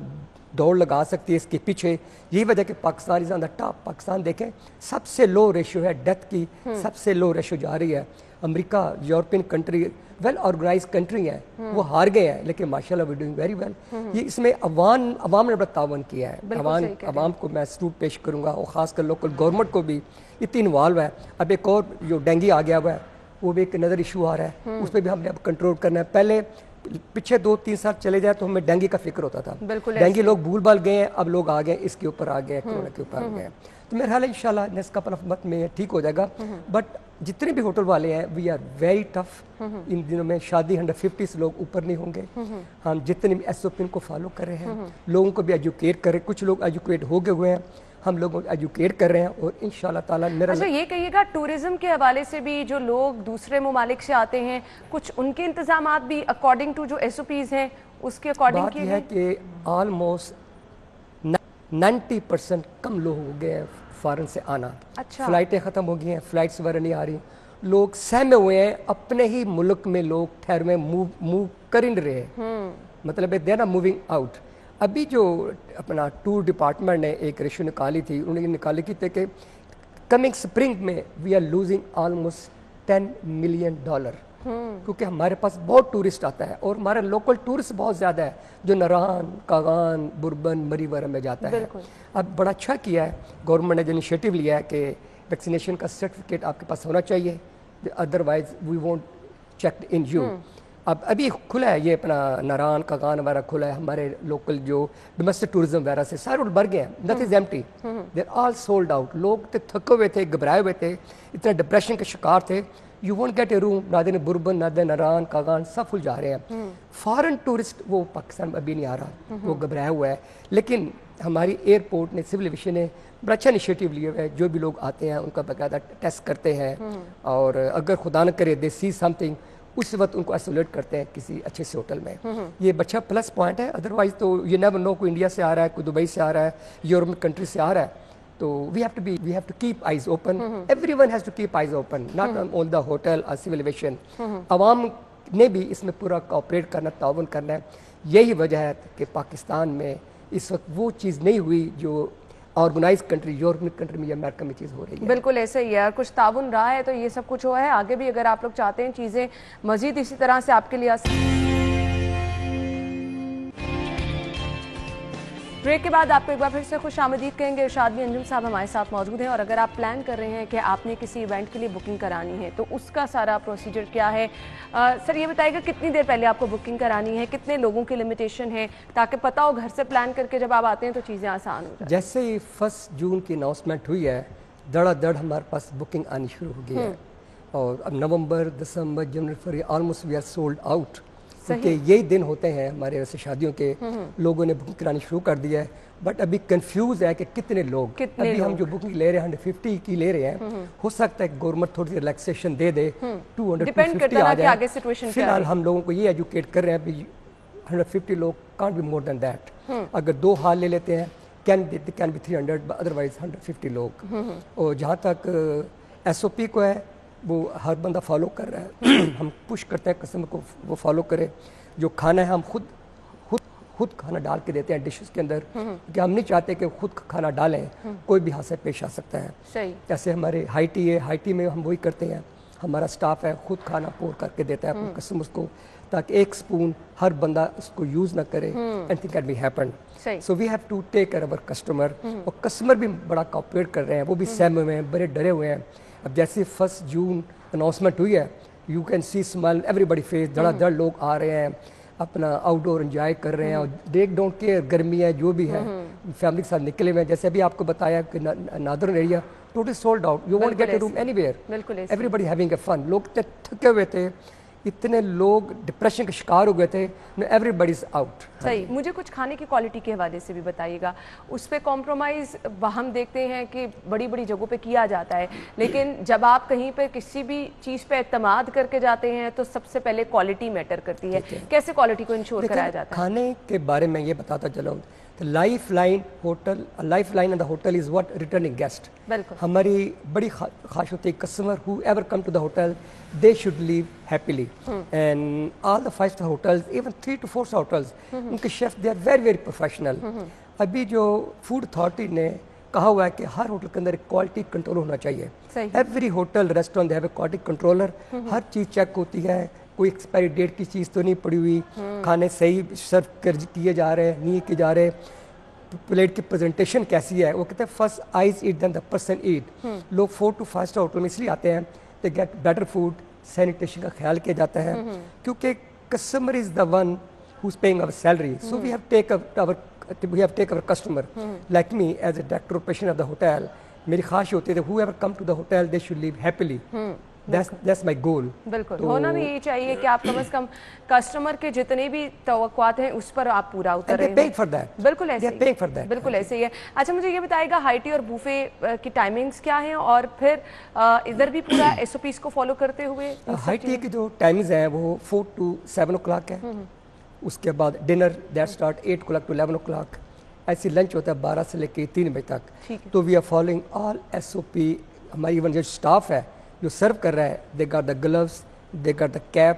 دوڑ لگا سکتی ہے اس کے پیچھے. یہی وجہ کہ پاکستان از آن دا ٹاپ. پاکستان دیکھیں سب سے لو ریشو ہے ڈیتھ کی, سب سے لو ریشو جا رہی ہے. امریکہ, European country well organise country ہیں, وہ ہار گئے ہیں, لیکن ماشاءاللہ وی ڈوئنگ ویری ویل. یہ اس میں عوام نے بڑا تعاون کیا ہے. عوام کو میں سلوٹ پیش کروں گا, اور خاص کر لوکل گورنمنٹ کو بھی اتنی انوالو ہے. اب ایک اور جو ڈینگی آ گیا ہوا ہے وہ بھی ایک نظر ایشو آ رہا ہے, اس پہ بھی ہم نے اب کنٹرول کرنا ہے. پہلے پچھے 2-3 سال چلے جائے تو ہمیں ڈینگی کا فکر ہوتا تھا, ڈینگی لوگ بھول بھال گئے ہیں, اب لوگ آ گئے اس کے اوپر آ گئے, کورونا کے اوپر آ گئے. تو میرا خیال ہے انشاءاللہ نیکسٹ کپل آف منتھ میں ٹھیک ہو جائے گا. بٹ جتنے بھی ہوٹل والے ہیں وی آر ویری ٹف. ان دنوں میں شادی 150 سے لوگ اوپر نہیں ہوں گے. ہم جتنے بھی SOP کو فالو کر رہے ہیں, لوگوں کو بھی ایجوکیٹ کر رہے ہیں. کچھ لوگ ایجوکیٹ ہو گئے ہوئے ہیں, ہم لوگوں کو ایجوکیٹ کر رہے ہیں. اور انشاءاللہ تعالیٰ میرا اچھا یہ کہیے گا ٹورزم کے حوالے سے بھی جو لوگ دوسرے ممالک سے آتے ہیں, کچھ ان کے انتظامات بھی اکارڈنگ ٹو جو SOPs ہیں اس کے اکارڈنگ بات یہ ہے کہ آلموسٹ 90% کم لوگ ہو گئے ہیں فارن سے آنا. فلائٹیں ختم ہو گئی ہیں, فلائٹس وغیرہ نہیں آ رہی, لوگ سہمے ہوئے ہیں اپنے ہی ملک میں, لوگ ٹھہر میں موو کر ہی نہیں رہے. مطلب they are not moving out. ابھی جو اپنا ٹور ڈپارٹمنٹ نے ایک ریشو نکالی تھی, انہوں نے یہ نکالی کی تھی کہ کمنگ اسپرنگ میں we are losing almost $10 million, کیونکہ ہمارے پاس بہت ٹورسٹ آتا ہے اور ہمارا لوکل ٹورسٹ بہت زیادہ ہے جو نران, کاغان, بربن, مری وغیرہ میں جاتا ہے. اب بڑا اچھا کیا ہے گورنمنٹ نے جو انیشیٹو لیا ہے کہ ویکسینیشن کا سرٹیفکیٹ آپ کے پاس ہونا چاہیے, otherwise we won't check in you. اب ابھی کھلا ہے یہ اپنا ناران, کاغان وغیرہ کھلا ہے, ہمارے لوکل جو ڈومیسٹک ٹورزم وغیرہ سے سارے بھر گئے ہیں, nothing is empty, they are all sold out. لوگ تھکے ہوئے تھے, گھبرائے ہوئے تھے, اتنے ڈپریشن کے شکار تھے. یو وونٹ گیٹ اے روم, نہ دن بربن, نہ دن ناران, کاغان سب فل جا رہے ہیں. فارن ٹورسٹ وہ پاکستان میں ابھی نہیں آ رہا, وہ گھبرایا ہوا ہے. لیکن ہماری ایئرپورٹ نے, سول ایویشن نے بڑا اچھا انیشیٹو لیے ہوئے ہے, جو بھی لوگ آتے ہیں ان کا باقاعدہ ٹیسٹ کرتے ہیں, اور اگر خدا نہ کرے دے سی سم تھنگ, اس وقت ان کو ایسولیٹ کرتے ہیں کسی اچھے سے ہوٹل میں. یہ اچھا پلس پوائنٹ ہے. ادروائز تو یہ نیور نو, کوئی انڈیا سے آ رہا ہے, کوئی دبئی سے آ رہا ہے, یورپین کنٹری سے آ رہا ہے, تو we have to keep eyes open. Everyone has to keep eyes open, not on the hotel اور سول ایویشن. عوام نے بھی اس میں پورا کوآپریٹ کرنا, تعاون کرنا ہے. یہی وجہ ہے کہ پاکستان میں اس وقت وہ چیز نہیں ہوئی جو آرگنائز کنٹری, یورپین کنٹری میں یا امریکہ میں چیز ہو رہی ہے. بالکل ایسے ہی ہے, کچھ تعاون رہا ہے تو یہ سب کچھ ہوا ہے. آگے بھی اگر آپ لوگ چاہتے ہیں چیزیں مزید اسی طرح سے آپ کے لیے بریک کے بعد آپ کو ایک بار پھر سے خوش آمدید کہیں گے. ارشاد بھی انجم صاحب ہمارے ساتھ موجود ہیں, اور اگر آپ پلان کر رہے ہیں کہ آپ نے کسی ایونٹ کے لیے بکنگ کرانی ہے تو اس کا سارا پروسیجر کیا ہے, سر یہ بتائیے گا کتنی دیر پہلے آپ کو بکنگ کرانی ہے, کتنے لوگوں کی لمیٹیشن ہے, تاکہ پتہ ہو گھر سے پلان کر کے جب آپ آتے ہیں تو چیزیں آسان ہو جائیں. جیسے ہی 1 جون کی اناؤنسمنٹ ہوئی ہے, دڑا دڑ ہمارے پاس بکنگ آنی شروع ہو گئی ہے, اور اب نومبر, دسمبر, جنوری, فروری almost we are sold out. کیونکہ یہی دن ہوتے ہیں ہمارے ویسے شادیوں کے, لوگوں نے بکنگ کرانی شروع کر دیا ہے. بٹ ابھی کنفیوز ہے کہ کتنے لوگ, ابھی ہم جو بکنگ لے رہے ہیں 150 کی لے رہے ہیں, ہو سکتا ہے گورنمنٹ تھوڑی سی ریلیکسیشن دے دے, 250 آ جائے. فی الحال ہم لوگوں کو یہ ایجوکیٹ کر رہے ہیں 150 لوگ can't be more than that. اگر 2 ہال لے لیتے ہیں کین بی 300, ادروائز 150 لوگ. اور جہاں تک ایس او پی کو ہے وہ ہر بندہ فالو کر رہا ہے. ہم پش کرتے ہیں کسٹمر کو وہ فالو کرے. جو کھانا ہے ہم خود کھانا ڈال کے دیتے ہیں ڈشز کے اندر, کہ ہم نہیں چاہتے کہ خود کھانا ڈالیں, کوئی بھی حادثہ پیش آ سکتا ہے. جیسے ہمارے ہائی ٹی ہے, ہائی ٹی میں ہم وہی کرتے ہیں, ہمارا سٹاف ہے خود کھانا پور کر کے دیتا ہے اپنے کسٹمرز کو, تاکہ ایک سپون ہر بندہ اس کو یوز نہ کرے. Anything can be happen. So we have to take care over customer. اور کسٹمر بھی بڑا کوآپریٹ کر رہے ہیں, وہ بھی سہمے ہوئے ہیں, بڑے ڈرے ہوئے ہیں. اب جیسے 1 جون اناؤنسمنٹ ہوئی ہے, you can see smile everybody face, دڑا دڑ لوگ آ رہے ہیں, اپنا آؤٹ ڈور انجوائے کر رہے ہیں, اور ڈونٹ کیئر گرمی ہے جو بھی ہے, فیملی کے ساتھ نکلے ہوئے ہیں. جیسے ابھی آپ کو بتایا کہ northern area totally sold out, you won't get a room anywhere, everybody having a fun. لوگ تھکے ہوئے تھے, اتنے لوگ ڈپریشن کے شکار ہو گئے تھے, ایوری بڈی از آؤٹ. صحیح. مجھے کچھ کھانے کی کوالٹی کے حوالے سے بھی بتائیے گا, اس پہ کمپرومائز ہم دیکھتے ہیں کہ بڑی بڑی جگہوں پہ کیا جاتا ہے, لیکن جب آپ کہیں پہ کسی بھی چیز پہ اعتماد کر کے جاتے ہیں تو سب سے پہلے کوالٹی میٹر کرتی ہے. کیسے کوالٹی کو انشور کرایا جاتا ہے؟ کھانے کے بارے میں یہ بتاتا چلوں, lifeline in the hotel is what returning guest. ہماری بڑی خواہش ہوتی ہے customer whoever come to the hotel they should leave happily. And all the 5-star hotels, even 3 to 4 star hotels, ان کے chef they are very very professional. ابھی جو food authority نے کہا ہوا ہے کہ ہر ہوٹل کے اندر ایک کوالٹی کنٹرول ہونا چاہیے. Every hotel restaurant they have a quality controller. ہر چیز چیک ہوتی ہے, کوئی ایکسپائری ڈیٹ کی چیز تو نہیں پڑی ہوئی, کھانے صحیح سرو کیے جا رہے ہیں, نہیں کیے جا رہے, پلیٹ کی پریزنٹیشن کیسی ہے. وہ کہتے ہیں first eyes eat then the person eat. لوگ 4 to 5 star ہوٹل میں اس لیے آتے ہیں they get better food, sanitation کا خیال کیا جاتا ہے, کیونکہ customer is the one who's paying our salary. So we have to take our customer. Like me as a director of operation of the hotel, میری خواہش ہوتی ہے whoever come to the hotel they should leave happily. That's my goal. بالکل ہونا بھی یہی چاہیے کہ آپ کم از کم کسٹمر کے جتنے بھی توقعات ہیں اس پر آپ پورا اتر رہے ہیں. بالکل ایسے ہی ہے. اچھا مجھے یہ بتائے گا ہائی ٹی اور بوفے کی ٹائمنگز کیا ہیں, اور پھر ادھر بھی پورا ایس او پیز کو فالو کرتے ہوئے؟ ہائی ٹی کی جو ٹائمنگز ہیں وہ 4 to 7 o'clock ہے. اس کے بعد dinner that start 8 o'clock to 11 o'clock. ایسی لنچ ہوتا ہے 12 سے لے کے 3 بجے تک. تو we are following all S O P. ہماری ایون جو اسٹاف ہے جو سرو کر رہا ہے, they got the gloves, they got the cap,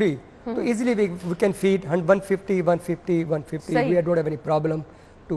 3. So easily we can feed 150 150. We don't have any problem to.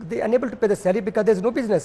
They unable to pay the salary because there is no business.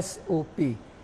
SOP.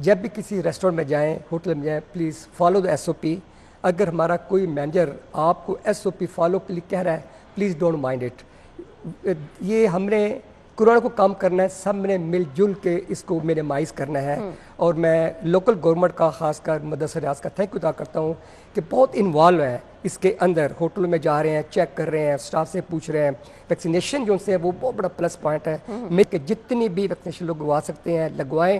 جب بھی کسی restaurant میں جائیں، hotel میں جائیں، please follow the SOP. اگر ہمارا کوئی مینیجر آپ کو SOP فالو کے لیے کہہ رہا ہے، پلیز ڈونٹ مائنڈ اٹ. یہ ہم نے کورونا کو کم کرنا ہے، سب نے مل جل کے اس کو مینیمائز کرنا ہے. اور میں لوکل گورنمنٹ کا خاص کر مدرسہ ریاض کا تھینک یو ادا کرتا ہوں کہ بہت انوالو ہے اس کے اندر. ہوٹلوں میں جا رہے ہیں، چیک کر رہے ہیں، اسٹاف سے پوچھ رہے ہیں. ویکسینیشن جو سے وہ بہت بڑا پلس پوائنٹ ہے. کہ جتنی بھی ویکسینیشن لوگ لگوا سکتے ہیں لگوائیں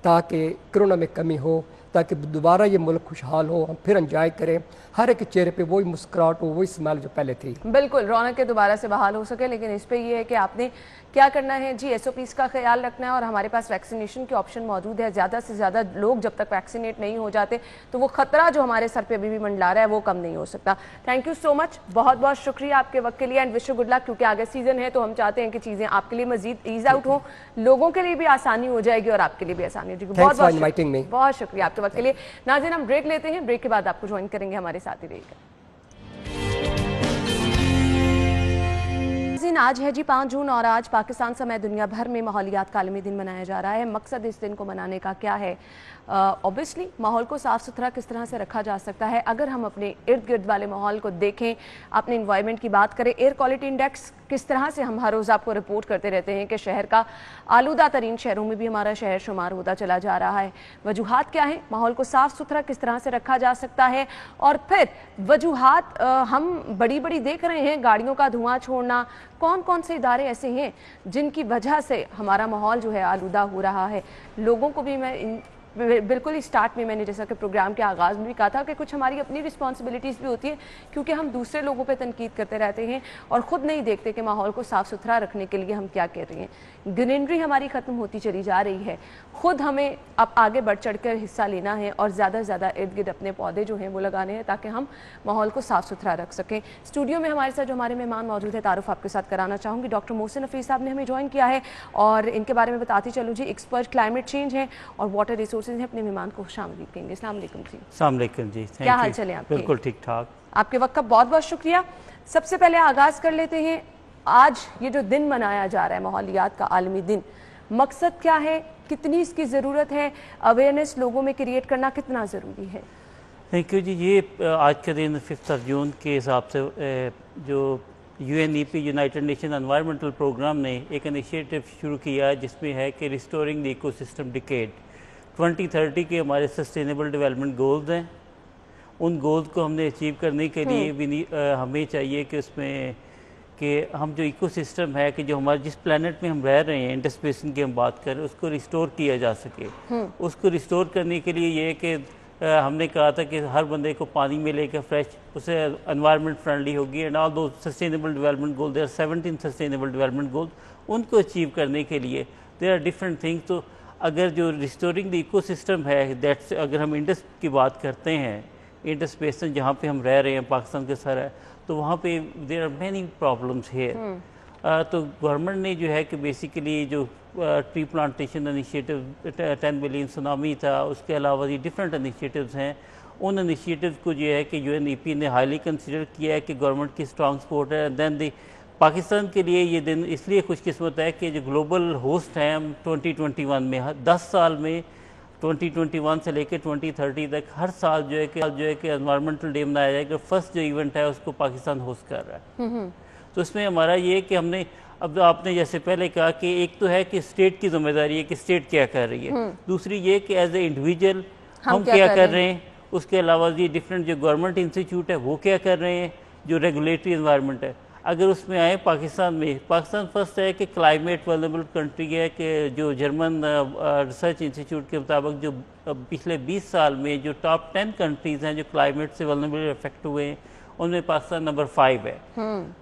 تاکہ کرونا میں کمی ہو، تاکہ دوبارہ یہ ملک خوشحال ہو، ہم پھر انجوائے کریں. ہر ایک چہرے پہ وہی مسکراہٹ ہو، وہی اسمائل جو پہلے تھی. بالکل رونق کے دوبارہ سے بحال ہو سکے. لیکن اس پہ یہ ہے کہ آپ نے کیا کرنا ہے جی، SOPs کا خیال رکھنا ہے. اور ہمارے پاس ویکسینیشن کی آپشن موجود ہے. زیادہ سے زیادہ لوگ جب تک ویکسینیٹ نہیں ہو جاتے تو وہ خطرہ جو ہمارے سر پہ ابھی بھی منڈلا رہا ہے وہ کم نہیں ہو سکتا. تھینک یو سو مچ، بہت بہت شکریہ آپ کے وقت کے لیے. And wish you good luck, کیونکہ آگے سیزن ہے تو ہم چاہتے ہیں کہ چیزیں آپ کے لیے مزید ایز آؤٹ ہوں، لوگوں کے لیے بھی آسانی ہو جائے گی اور آپ کے لیے بھی آسانی ہو جائے گی. بہت شکریہ آپ کے وقت کے لیے. ناظرین ہم بریک لیتے ہیں، بریک کے بعد آپ کو جوائن کریں گے، ہمارے ساتھ ہی رہیے گا. آج ہے جی 5 جون اور آج پاکستان سمیت دنیا بھر میں ماحولیات کا عالمی دن منایا جا رہا ہے. مقصد اس دن کو منانے کا کیا ہے؟ اوبیسلی ماحول کو صاف ستھرا کس طرح سے رکھا جا سکتا ہے. اگر ہم اپنے ارد گرد والے ماحول کو دیکھیں، اپنے انوائرمنٹ کی بات کریں، ایئر کوالٹی انڈیکس کس طرح سے ہم ہر روز آپ کو رپورٹ کرتے رہتے ہیں کہ شہر کا آلودہ ترین شہروں میں بھی ہمارا شہر شمار ہوتا چلا جا رہا ہے. وجوہات کیا ہیں؟ ماحول کو صاف ستھرا کس طرح سے رکھا جا سکتا ہے؟ اور پھر وجوہات ہم بڑی بڑی دیکھ رہے ہیں، گاڑیوں کا دھواں چھوڑنا. کون کون سے ادارے ایسے ہیں جن کی وجہ سے ہمارا ماحول جو ہے آلودہ ہو رہا ہے؟ لوگوں کو بھی میں بالکل ہی سٹارٹ میں نے جیسا کہ پروگرام کے آغاز میں بھی کہا تھا کہ کچھ ہماری اپنی رسپانسبلٹیز بھی ہوتی ہے، کیونکہ ہم دوسرے لوگوں پہ تنقید کرتے رہتے ہیں اور خود نہیں دیکھتے کہ ماحول کو صاف ستھرا رکھنے کے لیے ہم کیا کر رہے ہیں. گرینری ہماری ختم ہوتی چلی جا رہی ہے. خود ہمیں اب آگے بڑھ چڑھ کر حصہ لینا ہے اور زیادہ سے زیادہ ارد گرد اپنے پودے جو ہیں وہ لگانے ہیں تاکہ ہم ماحول کو صاف ستھرا رکھ سکیں. اسٹوڈیو میں ہمارے ساتھ جو ہمارے مہمان موجود ہے، تعارف آپ کے ساتھ کرانا چاہوں گی. ڈاکٹر محسن حفیظ صاحب نے ہمیں جوائن کیا ہے اور ان کے بارے میں بتاتی چلوں جی. ایکسپرٹ کلائمیٹ چینج ہیں اور واٹر ریسورسز ہیں. اپنے مہمان کو خوش آمدید کہیں گے. السلام علیکم جی. السلام علیکم جی. کیا حال چلیں آپ کے؟ بالکل ٹھیک ٹھاک. آپ کے وقت کا بہت بہت شکریہ. سب سے پہلے آغاز کر لیتے ہیں، آج یہ جو دن منایا جا رہا ہے ماحولیات کا عالمی دن، مقصد کیا ہے؟ کتنی اس کی ضرورت ہے؟ اویئرنیس لوگوں میں کریٹ کرنا کتنا ضروری ہے؟ تھینک یو جی. یہ آج کا دن 5 جون کے حساب سے جو UNEP United Nation environmental programme نے ایک انیشیٹو شروع کیا جس میں ہے کہ restoring the ecosystem decade. 2030 کے ہمارے سسٹینیبل ڈیولپمنٹ گولز ہیں. ان گولز کو ہم نے اچیو کرنے کے لیے بھی ہمیں چاہیے کہ اس میں کہ ہم جو ایکو سسٹم ہے کہ جو ہمارے جس پلانٹ میں ہم رہ رہے ہیں، انڈس بیسن کی ہم بات کریں، اس کو ریسٹور کیا جا سکے. اس کو ریسٹور کرنے کے لیے یہ کہ ہم نے کہا تھا کہ ہر بندے کو پانی ملے گا فریش، اسے انوائرمنٹ فرینڈلی ہوگی. اینڈ آل دو sustainable development goal, there 17 sustainable development goal. ان کو اچیو کرنے کے لیے دیر آر ڈفرینٹ تھنگس. تو اگر جو ریسٹورنگ دی ایکو سسٹم ہے، دیٹس اگر ہم انڈس کی بات کرتے ہیں، انڈس بیسن جہاں پہ ہم رہ رہے ہیں، پاکستان کے سر ہے، تو وہاں پہ there are many problems here. تو گورنمنٹ نے جو ہے کہ بیسیکلی جو tree plantation initiative 10 billion tsunami تھا، اس کے علاوہ یہ ڈفرینٹ انیشیٹوز ہیں. ان انیشیٹوز کو جو ہے کہ UNEP نے ہائیلی کنسیڈر کیا ہے کہ گورنمنٹ کی اسٹرانگ سپورٹ ہے. دین دی پاکستان کے لیے یہ دن اس لیے خوش قسمت ہے کہ جو گلوبل ہوسٹ ہیں ہم 2021 میں 10 سال میں 2021 سے لے کے 2030 تک ہر سال جو ہے کہ انوائرمنٹل ڈے منایا جائے گا. فرسٹ جو ایونٹ ہے اس کو پاکستان ہوسٹ کر رہا ہے. تو اس میں ہمارا یہ کہ ہم نے اب آپ نے جیسے پہلے کہا کہ ایک تو ہے کہ اسٹیٹ کی ذمہ داری ہے کہ اسٹیٹ کیا کر رہی ہے، دوسری یہ کہ ایز اے انڈیویجول ہم کیا کر رہے ہیں. اس کے علاوہ یہ ڈفرینٹ جو گورنمنٹ انسٹیٹیوٹ ہے وہ کیا کر رہے ہیں، جو ریگولیٹری انوائرمنٹ ہے. اگر اس میں آئے پاکستان فرسٹ ہے کہ کلائمیٹ ولنریبل کنٹری ہے کہ جو جرمن ریسرچ انسٹیٹیوٹ کے مطابق جو پچھلے 20 سال میں جو ٹاپ 10 کنٹریز ہیں جو کلائمیٹ سے ولنریبل افیکٹ ہوئے ہیں، ان میں پاکستان نمبر 5 ہے.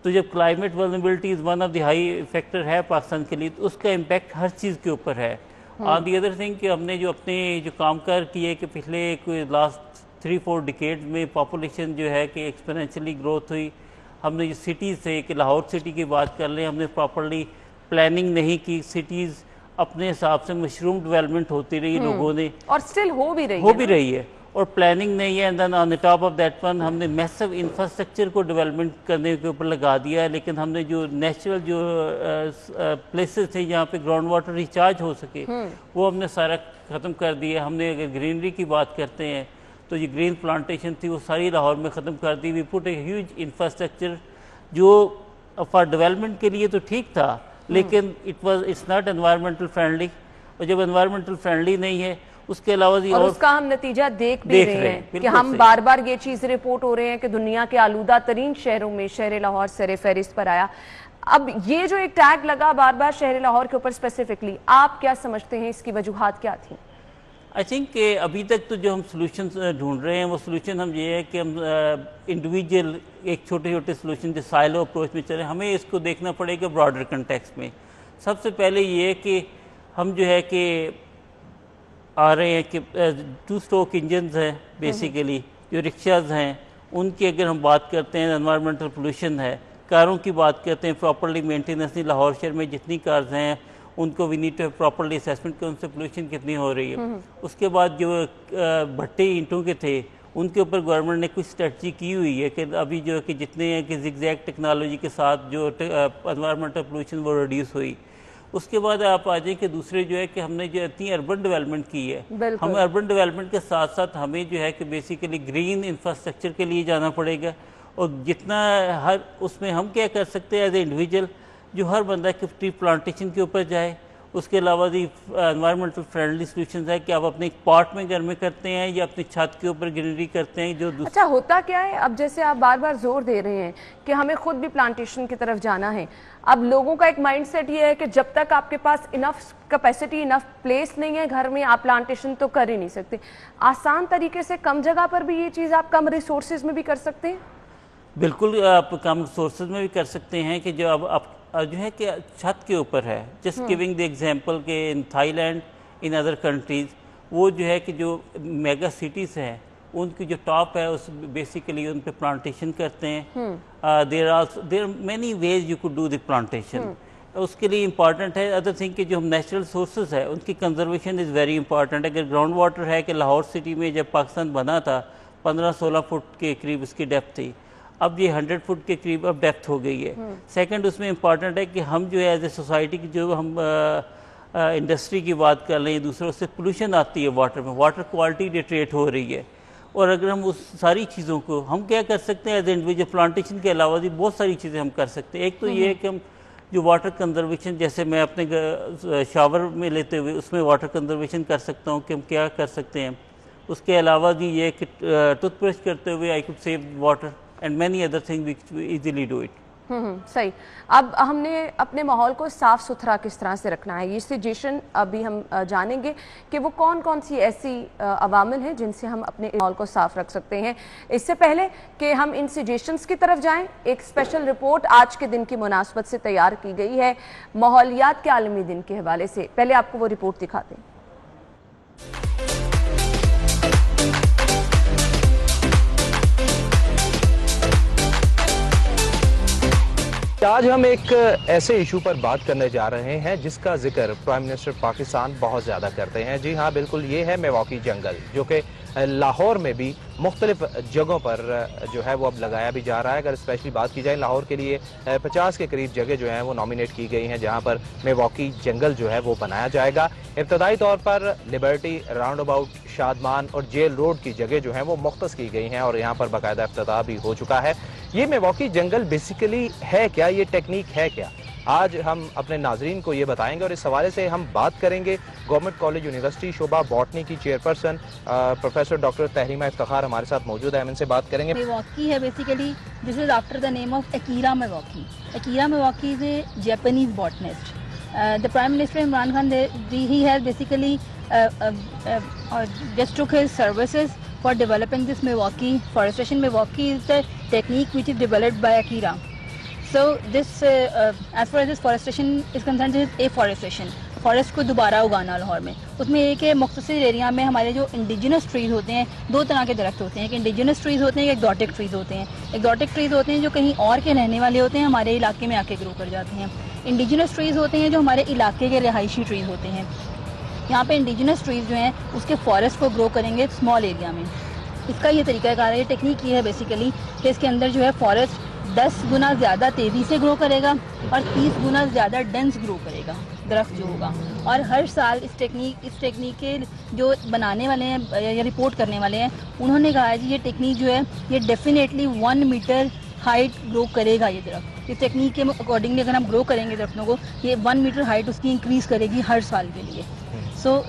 تو جب climate vulnerability is one of the high factor ہے پاکستان کے لیے، تو اس کا امپیکٹ ہر چیز کے اوپر ہے. آن دی ادر تھنگ کہ ہم نے جو اپنے جو کام کار کیے کہ پچھلے کوئی لاسٹ 3-4 ڈیکیڈ میں پاپولیشن جو ہے کہ ایکسپونینشلی گروتھ ہوئی. ہم نے جو سٹیز سے کہ لاہور سٹی کی بات کر لیں، ہم نے پراپرلی پلاننگ نہیں کی. سٹیز اپنے حساب سے مشروم ڈیولپمنٹ ہوتی رہی لوگوں نے، اور سٹل ہو بھی رہی ہے. اور پلاننگ نہیں ہے. And then on the top of that one ہم نے میسو انفراسٹرکچر کو ڈیولپمنٹ کرنے کے اوپر لگا دیا ہے, لیکن ہم نے جو نیچرل جو پلیسز تھے جہاں پہ گراؤنڈ واٹر ریچارج ہو سکے وہ ہم نے سارا ختم کر دیا. ہم نے اگر گرینری کی بات کرتے ہیں تو یہ گرین پلانٹیشن تھی وہ ساری لاہور میں ختم کر دی. وی پٹ اے ہیوج انفراسٹرکچر جو فار ڈیولپمنٹ کے لیے تو ٹھیک تھا لیکن اٹس ناٹ انوائرمنٹل فرینڈلی, اور جب انوائرمنٹل فرینڈلی نہیں ہے اس کے علاوہ اور اس کا ہم نتیجہ دیکھ بھی رہے ہیں کہ ہم بار بار یہ چیز رپورٹ ہو رہے ہیں کہ دنیا کے آلودہ ترین شہروں میں شہر لاہور سر فہرست پر آیا. اب یہ جو ایک ٹیگ لگا بار بار شہر لاہور کے اوپر اسپیسیفکلی, آپ کیا سمجھتے ہیں اس کی وجوہات کیا تھیں؟ آئی تھنک کہ ابھی تک تو جو ہم سلوشنز ڈھونڈ رہے ہیں وہ سلوشن ہم یہ ہے کہ ہم انڈیویجول ایک چھوٹے چھوٹے سلوشن جو سائلو اپروچ میں چلیں, ہمیں اس کو دیکھنا پڑے گا براڈر کنٹیکس میں. سب سے پہلے یہ ہے کہ ہم جو ہے کہ آ رہے ہیں کہ 2 اسٹروک انجنز ہیں بیسیکلی, جو رکشاز ہیں ان کی اگر ہم بات کرتے ہیں انوائرمنٹل پولوشن ہے. کاروں کی بات کرتے ہیں پراپرلی مینٹیننس نہیں, لاہور شہر میں جتنی کارز ہیں ان کو we need to properly assessment کہ ان سے پولوشن کتنی ہو رہی ہے. اس کے بعد جو بھٹے اینٹوں کے تھے ان کے اوپر گورنمنٹ نے کچھ اسٹریٹجی کی ہوئی ہے کہ ابھی جو کہ جتنے ہیں کہ زگ زیگ ٹیکنالوجی کے ساتھ جو انوائرمنٹل پولوشن وہ ریڈیوس ہوئی. اس کے بعد آپ آ جائیں کہ دوسرے جو ہے کہ ہم نے جو اتنی اربن ڈیولپمنٹ کی ہے, ہم اربن ڈیولپمنٹ کے ساتھ ساتھ ہمیں جو ہے کہ بیسیکلی گرین انفراسٹرکچر کے لیے جانا پڑے گا. اور جتنا ہر اس میں ہم کیا کر سکتے ہیں ایز اے انڈیویجول, جو ہر بندہ کہ ٹری پلانٹیشن کے اوپر جائے. اس کے علاوہ بھی انوائرمنٹل فرینڈلی سلوشنز ہے کہ آپ اپنے پارٹ میں گھر میں کرتے ہیں یا اپنی چھت کے اوپر گرینری کرتے ہیں. جو اچھا ہوتا کیا ہے اب جیسے آپ بار بار زور دے رہے ہیں کہ ہمیں خود بھی پلانٹیشن کی طرف جانا ہے, اب لوگوں کا ایک مائنڈ سیٹ یہ ہے کہ جب تک آپ کے پاس انف کیپیسٹی انف پلیس نہیں ہے گھر میں آپ پلانٹیشن تو کر ہی نہیں سکتے. آسان طریقے سے کم جگہ پر بھی یہ چیز آپ کم ریسورسز میں بھی کر سکتے ہیں؟ بالکل آپ کم ریسورسز میں بھی کر سکتے ہیں کہ جو اب آپ جو ہے کہ چھت کے اوپر ہے. جسٹ گیونگ دی ایگزامپل کہ in Thailand in other countries وہ جو ہے کہ جو میگا سٹیز ہیں ان کی جو ٹاپ ہے اس بیسیکلی ان پہ پلانٹیشن کرتے ہیں. There many ways you could do the plantation. اس کے لیے امپارٹنٹ ہے ادر تھنگ کہ جو ہم نیچرل سورسز ہے ان کی کنزرویشن از ویری امپارٹنٹ. اگر گراؤنڈ واٹر ہے کہ لاہور سٹی میں جب پاکستان بنا تھا 15-16 فٹ کے قریب اس کی ڈیپتھ تھی, اب یہ 100 فٹ کے قریب اب ڈیپتھ ہو گئی ہے. سیکنڈ اس میں امپارٹنٹ ہے کہ ہم جو ہے ایز اے سوسائٹی کی جو ہم انڈسٹری کی بات کر رہے ہیں دوسروں سے پولوشن آتی ہے واٹر میں, واٹر کوالٹی ڈیٹریٹ ہو رہی ہے. اور اگر ہم اس ساری چیزوں کو ہم کیا کر سکتے ہیں ایز اے انڈیویجول پلانٹیشن کے علاوہ بھی بہت ساری چیزیں ہم کر سکتے ہیں. ایک تو یہ ہے کہ ہم جو واٹر کنزرویشن جیسے میں اپنے شاور میں لیتے ہوئے اس میں واٹر کنزرویشن کر سکتا ہوں کہ ہم کیا کر سکتے ہیں. اس کے علاوہ بھی یہ کہ ٹوتھ برش کرتے ہوئے I could save water and many other things which we easily do it. صحیح. اب ہم نے اپنے ماحول کو صاف ستھرا کس طرح سے رکھنا ہے, یہ سجیشن ابھی ہم جانیں گے کہ وہ کون کون سی ایسی عوامل ہیں جن سے ہم اپنے ماحول کو صاف رکھ سکتے ہیں. اس سے پہلے کہ ہم ان سجیشنز کی طرف جائیں, ایک اسپیشل رپورٹ آج کے دن کی مناسبت سے تیار کی گئی ہے ماحولیات کے عالمی دن کے حوالے سے. پہلے آپ کو وہ رپورٹ دکھاتے ہیں. آج ہم ایک ایسے ایشو پر بات کرنے جا رہے ہیں جس کا ذکر پرائم منسٹر پاکستان بہت زیادہ کرتے ہیں. جی ہاں بالکل, یہ ہے میواکی جنگل, جو کہ لاہور میں بھی مختلف جگہوں پر جو ہے وہ اب لگایا بھی جا رہا ہے. اگر اسپیشلی بات کی جائے لاہور کے لیے 50 کے قریب جگہ جو ہیں وہ نامینیٹ کی گئی ہیں جہاں پر میواکی جنگل جو ہے وہ بنایا جائے گا. ابتدائی طور پر لبرٹی, راؤنڈ اباؤٹ, شادمان اور جیل روڈ کی جگہ جو ہیں وہ مختص کی گئی ہیں اور یہاں پر باقاعدہ افتتاح بھی ہو چکا ہے. یہ میواکی جنگل بیسیکلی ہے کیا, یہ ٹیکنیک ہے کیا, آج ہم اپنے ناظرین کو یہ بتائیں گے. اور اس حوالے سے ہم بات کریں گے گورنمنٹ کالج یونیورسٹی شعبہ باٹنی کی چیئرپرسن پروفیسر ڈاکٹر تحریمہ افتخار ہمارے ساتھ موجود ہے, ہم ان سے بات کریں گے. میواکی ہے basically, this is after the name of Akira Miyawaki. Akira Miyawaki is a Japanese botanist. The prime minister Imran Khan he has basically just took his services for developing this Mewaaki forestation. Mewaaki is the technique which is developed by Akira. So this as far as this forestation is concerned, this is afforestation. Forest کو دوبارہ اگانا لاہور میں. اس میں ایک ہے مختصر area میں ہمارے جو انڈیجنس ٹریز ہوتے ہیں, 2 طرح کے درخت ہوتے ہیں. ایک انڈیجنس ٹریز ہوتے ہیں, ایک ایگزوٹک ٹریز ہوتے ہیں. ایگزوٹک ٹریز ہوتے ہیں جو کہیں اور کے رہنے والے ہوتے ہیں, ہمارے علاقے میں آ کے گرو کر جاتے ہیں. انڈیجنس ٹریز ہوتے ہیں جو ہمارے علاقے کے رہائشی ٹریز ہوتے ہیں. یہاں پہ انڈیجنس ٹریز جو ہیں اس کے فارسٹ کو گرو کریں گے اسمال ایریا میں. اس کا یہ طریقہ کار ہے, یہ ٹیکنیک یہ ہے بیسیکلی کہ اس کے اندر جو ہے فارسٹ 10 گنا زیادہ تیزی سے گرو کرے گا اور 30 گنا زیادہ ڈینس گرو کرے گا درخت جو ہوگا. اور ہر سال اس ٹیکنیک کے جو بنانے والے ہیں یا رپورٹ کرنے والے ہیں انہوں نے کہا ہے جی یہ ٹیکنیک جو ہے یہ ڈیفینیٹلی 1 میٹر ہائٹ گرو کرے گا. یہ درخت اس ٹیکنیک کے اکارڈنگلی اگر ہم گرو کریں گے درختوں کو, یہ 1 میٹر ہائٹ اس کی انکریز کرے گی ہر سال کے لیے. سو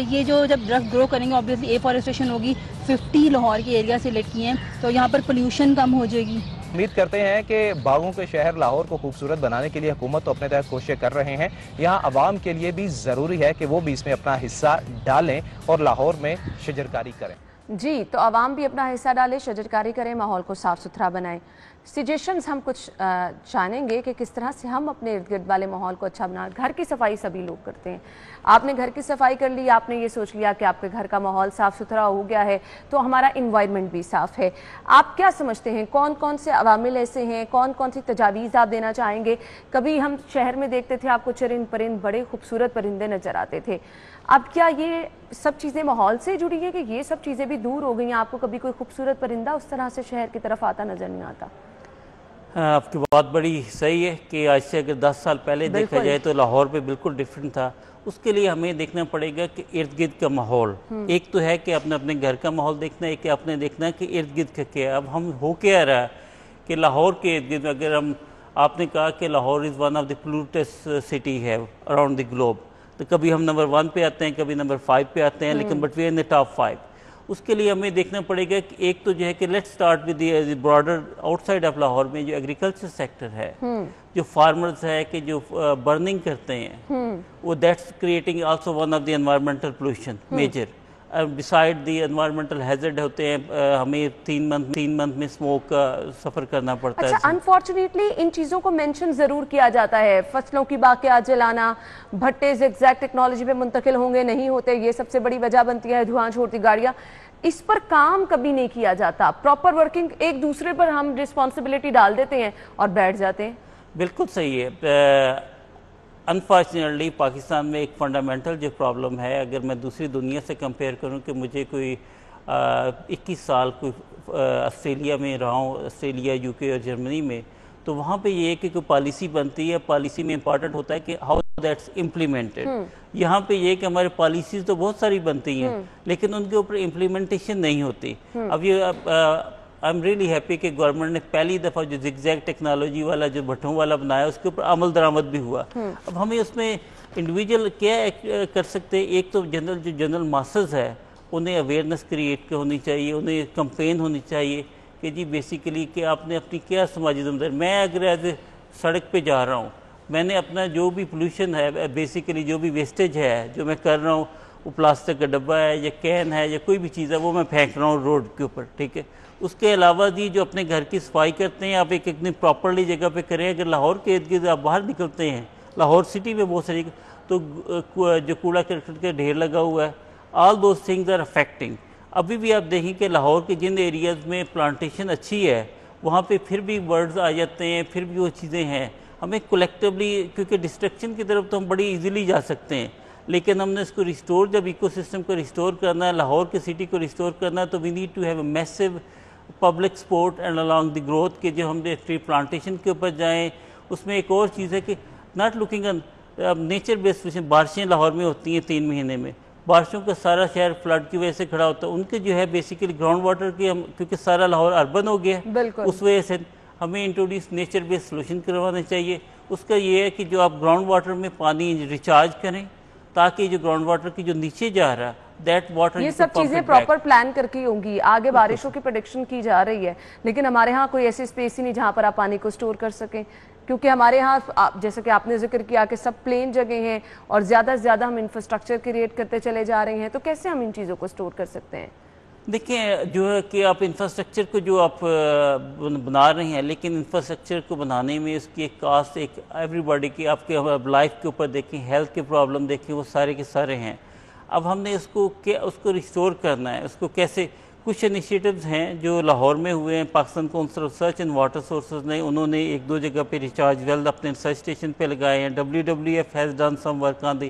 یہ جو جب درخت گرو کریں گے آبویسلی ایفارسٹریشن ہوگی. 50 لاہور کے ایریا سے سلیکٹ کیے ہیں تو یہاں پر پولیوشن کم ہو جائے گی. امید کرتے ہیں کہ باغوں کے شہر لاہور کو خوبصورت بنانے کے لیے حکومت تو اپنے تحت کوششیں کر رہے ہیں, یہاں عوام کے لیے بھی ضروری ہے کہ وہ بھی اس میں اپنا حصہ ڈالیں اور لاہور میں شجرکاری کریں. جی, تو عوام بھی اپنا حصہ ڈالے, شجرکاری کریں, ماحول کو صاف ستھرا بنائیں. سجیشنز ہم کچھ جانیں گے کہ کس طرح سے ہم اپنے ارد گرد والے ماحول کو اچھا بنا. گھر کی صفائی سبھی لوگ کرتے ہیں. آپ نے گھر کی صفائی کر لی, آپ نے یہ سوچ لیا کہ آپ کے گھر کا ماحول صاف ستھرا ہو گیا ہے تو ہمارا انوائرمنٹ بھی صاف ہے. آپ کیا سمجھتے ہیں کون کون سے عوامل ایسے ہیں, کون کون سی تجاویز آپ دینا چاہیں گے؟ کبھی ہم شہر میں دیکھتے تھے آپ کو چرند پرند بڑے خوبصورت پرندے نظر آتے تھے, اب کیا یہ سب چیزیں ماحول سے جڑی ہیں کہ یہ سب چیزیں بھی دور ہو گئی ہیں؟ آپ کو کبھی کوئی خوبصورت پرندہ اس طرح سے شہر کی طرف آتا نظر نہیں آتا؟ آپ کی بات بڑی صحیح ہے کہ آج سے اگر 10 سال پہلے دیکھا جائے تو لاہور پہ بالکل ڈیفرنٹ تھا. اس کے لیے ہمیں دیکھنا پڑے گا کہ ارد گرد کا ماحول, ایک تو ہے کہ اپنے گھر کا ماحول دیکھنا ہے, کہ اپنے دیکھنا ہے کہ ارد گرد کا کیا ہے. اب ہم ہو کیا رہا ہے کہ لاہور کے ارد گرد اگر آپ نے کہا کہ Lahore is one of the polluted city ہے اراؤنڈ دی گلوب, تو کبھی ہم نمبر 1 پہ آتے ہیں, کبھی نمبر 5 پہ آتے ہیں, لیکن but we in the top 5. اس کے لیے ہمیں دیکھنا پڑے گا کہ ایک تو جو ہے کہ let start with the broader outside of Lahore میں جو ایگریکلچر سیکٹر ہے, جو فارمرز ہے کہ جو برننگ کرتے ہیں, وہ that's creating also one of the environmental pollution major. Beside the environmental hazard ہوتے ہیں, ہمیں 3 منتھ میں اسموک کا سفر کرنا پڑتا ہے. اچھا, انفارچونیٹلی ان چیزوں کو مینشن ضرور کیا جاتا ہے, فصلوں کی باقیات جلانا, بھٹے زگزیگ ٹیکنالوجی پہ منتقل ہوں گے نہیں ہوتے, یہ سب سے بڑی وجہ بنتی ہے دھواں چھوڑتی گاڑیاں. اس پر کام کبھی نہیں کیا جاتا, پراپر ورکنگ, ایک دوسرے پر ہم رسپانسبلٹی ڈال دیتے ہیں اور بیٹھ جاتے ہیں. بالکل صحیح ہے. انفارچونیٹلی پاکستان میں ایک فنڈامنٹل جو پرابلم ہے, اگر میں دوسری دنیا سے کمپیئر کروں کہ مجھے کوئی 21 سال کوئی آسٹریلیا میں رہا ہوں, آسٹریلیا, یو کے اور جرمنی میں, تو وہاں پہ یہ ہے کہ کوئی پالیسی بنتی ہے, پالیسی میں امپورٹنٹ ہوتا ہے کہ ہاؤ دیٹس امپلیمنٹڈ. یہاں پہ یہ کہ ہمارے پالیسیز تو بہت ساری بنتی ہیں لیکن ان کے اوپر امپلیمنٹیشن نہیں ہوتی. اب یہ آئی ایم ریئلی ہیپی کہ گورنمنٹ نے پہلی دفعہ جو زگزیگ ٹیکنالوجی والا جو بھٹوں والا بنایا اس کے اوپر عمل درآمد بھی ہوا. اب ہمیں اس میں انڈیویجول کیا کر سکتے ہیں, ایک تو جنرل ماسز ہے انہیں اویئرنیس کریٹ ہونی چاہیے, انہیں کمپین ہونی چاہیے کہ جی بیسیکلی کہ آپ نے اپنی کیا سماجی ذمہ داری. میں اگر ایز اے سڑک پہ جا رہا ہوں, میں نے اپنا جو بھی پولوشن ہے, بیسیکلی جو بھی ویسٹیج ہے جو میں کر رہا ہوں, وہ پلاسٹک کا ڈبہ ہے یا کین ہے یا کوئی بھی چیز ہے, وہ میں پھینک رہا ہوں روڈ کے اوپر, ٹھیک ہے. اس کے علاوہ جی جو اپنے گھر کی صفائی کرتے ہیں آپ ایک اتنی پراپرلی جگہ پہ کریں. اگر لاہور کے ارد گرد آپ باہر نکلتے ہیں, لاہور سٹی میں بہت ساری, تو جو کوڑا کرکٹ کا ڈھیر لگا ہوا ہے, all those things are affecting. ابھی بھی آپ دیکھیں کہ لاہور کے جن ایریاز میں پلانٹیشن اچھی ہے وہاں پہ پھر بھی برڈز آ جاتے ہیں, پھر بھی وہ چیزیں ہیں. ہمیں کولیکٹیولی, کیونکہ ڈسٹرکشن کی طرف تو ہم بڑی ایزیلی جا سکتے ہیں, لیکن ہم نے اس کو ریسٹور, جب ایکو سسٹم کو ریسٹور کرنا ہے, لاہور کے سٹی کو ریسٹور کرنا ہے, تو we need to have a massive public support and along the growth کہ جو ہم نے ٹری پلانٹیشن کے اوپر جائیں. اس میں ایک اور چیز ہے کہ not looking on nature based. بارشیں لاہور میں ہوتی ہیں 3 مہینے میں, بارشوں کا سارا شہر فلڈ کی وجہ سے کھڑا ہوتا ہے. ان کے جو ہے بیسیکلی گراؤنڈ واٹر کی, کیونکہ سارا لاہور اربن ہو گیا اس وجہ سے ہمیں انٹروڈیوس نیچر بیس سولوشن کروانا چاہیے. اس کا یہ ہے کہ جو آپ گراؤنڈ واٹر میں پانی ریچارج کریں تاکہ جو گراؤنڈ واٹر کی جو نیچے جا رہا دیٹ واٹر, یہ سب چیزیں پراپر پلان کر کے ہوں گی. آگے بارشوں کی پریڈکشن کی جا رہی ہے لیکن ہمارے ہاں کوئی ایسی اسپیس ہی نہیں جہاں پر آپ پانی کو سٹور کر سکیں, کیونکہ ہمارے ہاں جیسا کہ آپ نے ذکر کیا کہ سب پلین جگہ ہیں اور زیادہ سے زیادہ ہم انفراسٹرکچر کریٹ کرتے چلے جا رہے ہیں, تو کیسے ہم ان چیزوں کو سٹور کر سکتے ہیں؟ دیکھیں جو ہے کہ آپ انفراسٹرکچر کو جو آپ بنا رہے ہیں, لیکن انفراسٹرکچر کو بنانے میں اس کی ایک کاسٹ, ایک ایوری باڈی کی, آپ کے لائف کے اوپر دیکھیں, ہیلتھ کے پرابلم دیکھیں, وہ سارے کے سارے ہیں. اب ہم نے اس کو ریسٹور کرنا ہے. اس کو کیسے, کچھ انیشیٹوز ہیں جو لاہور میں ہوئے ہیں. Pakistan council of research and water sources نے, انہوں نے 1-2 جگہ پہ ریچارج ویل اپنے ریسرچ اسٹیشن پہ لگائے ہیں. WWF has done some work on the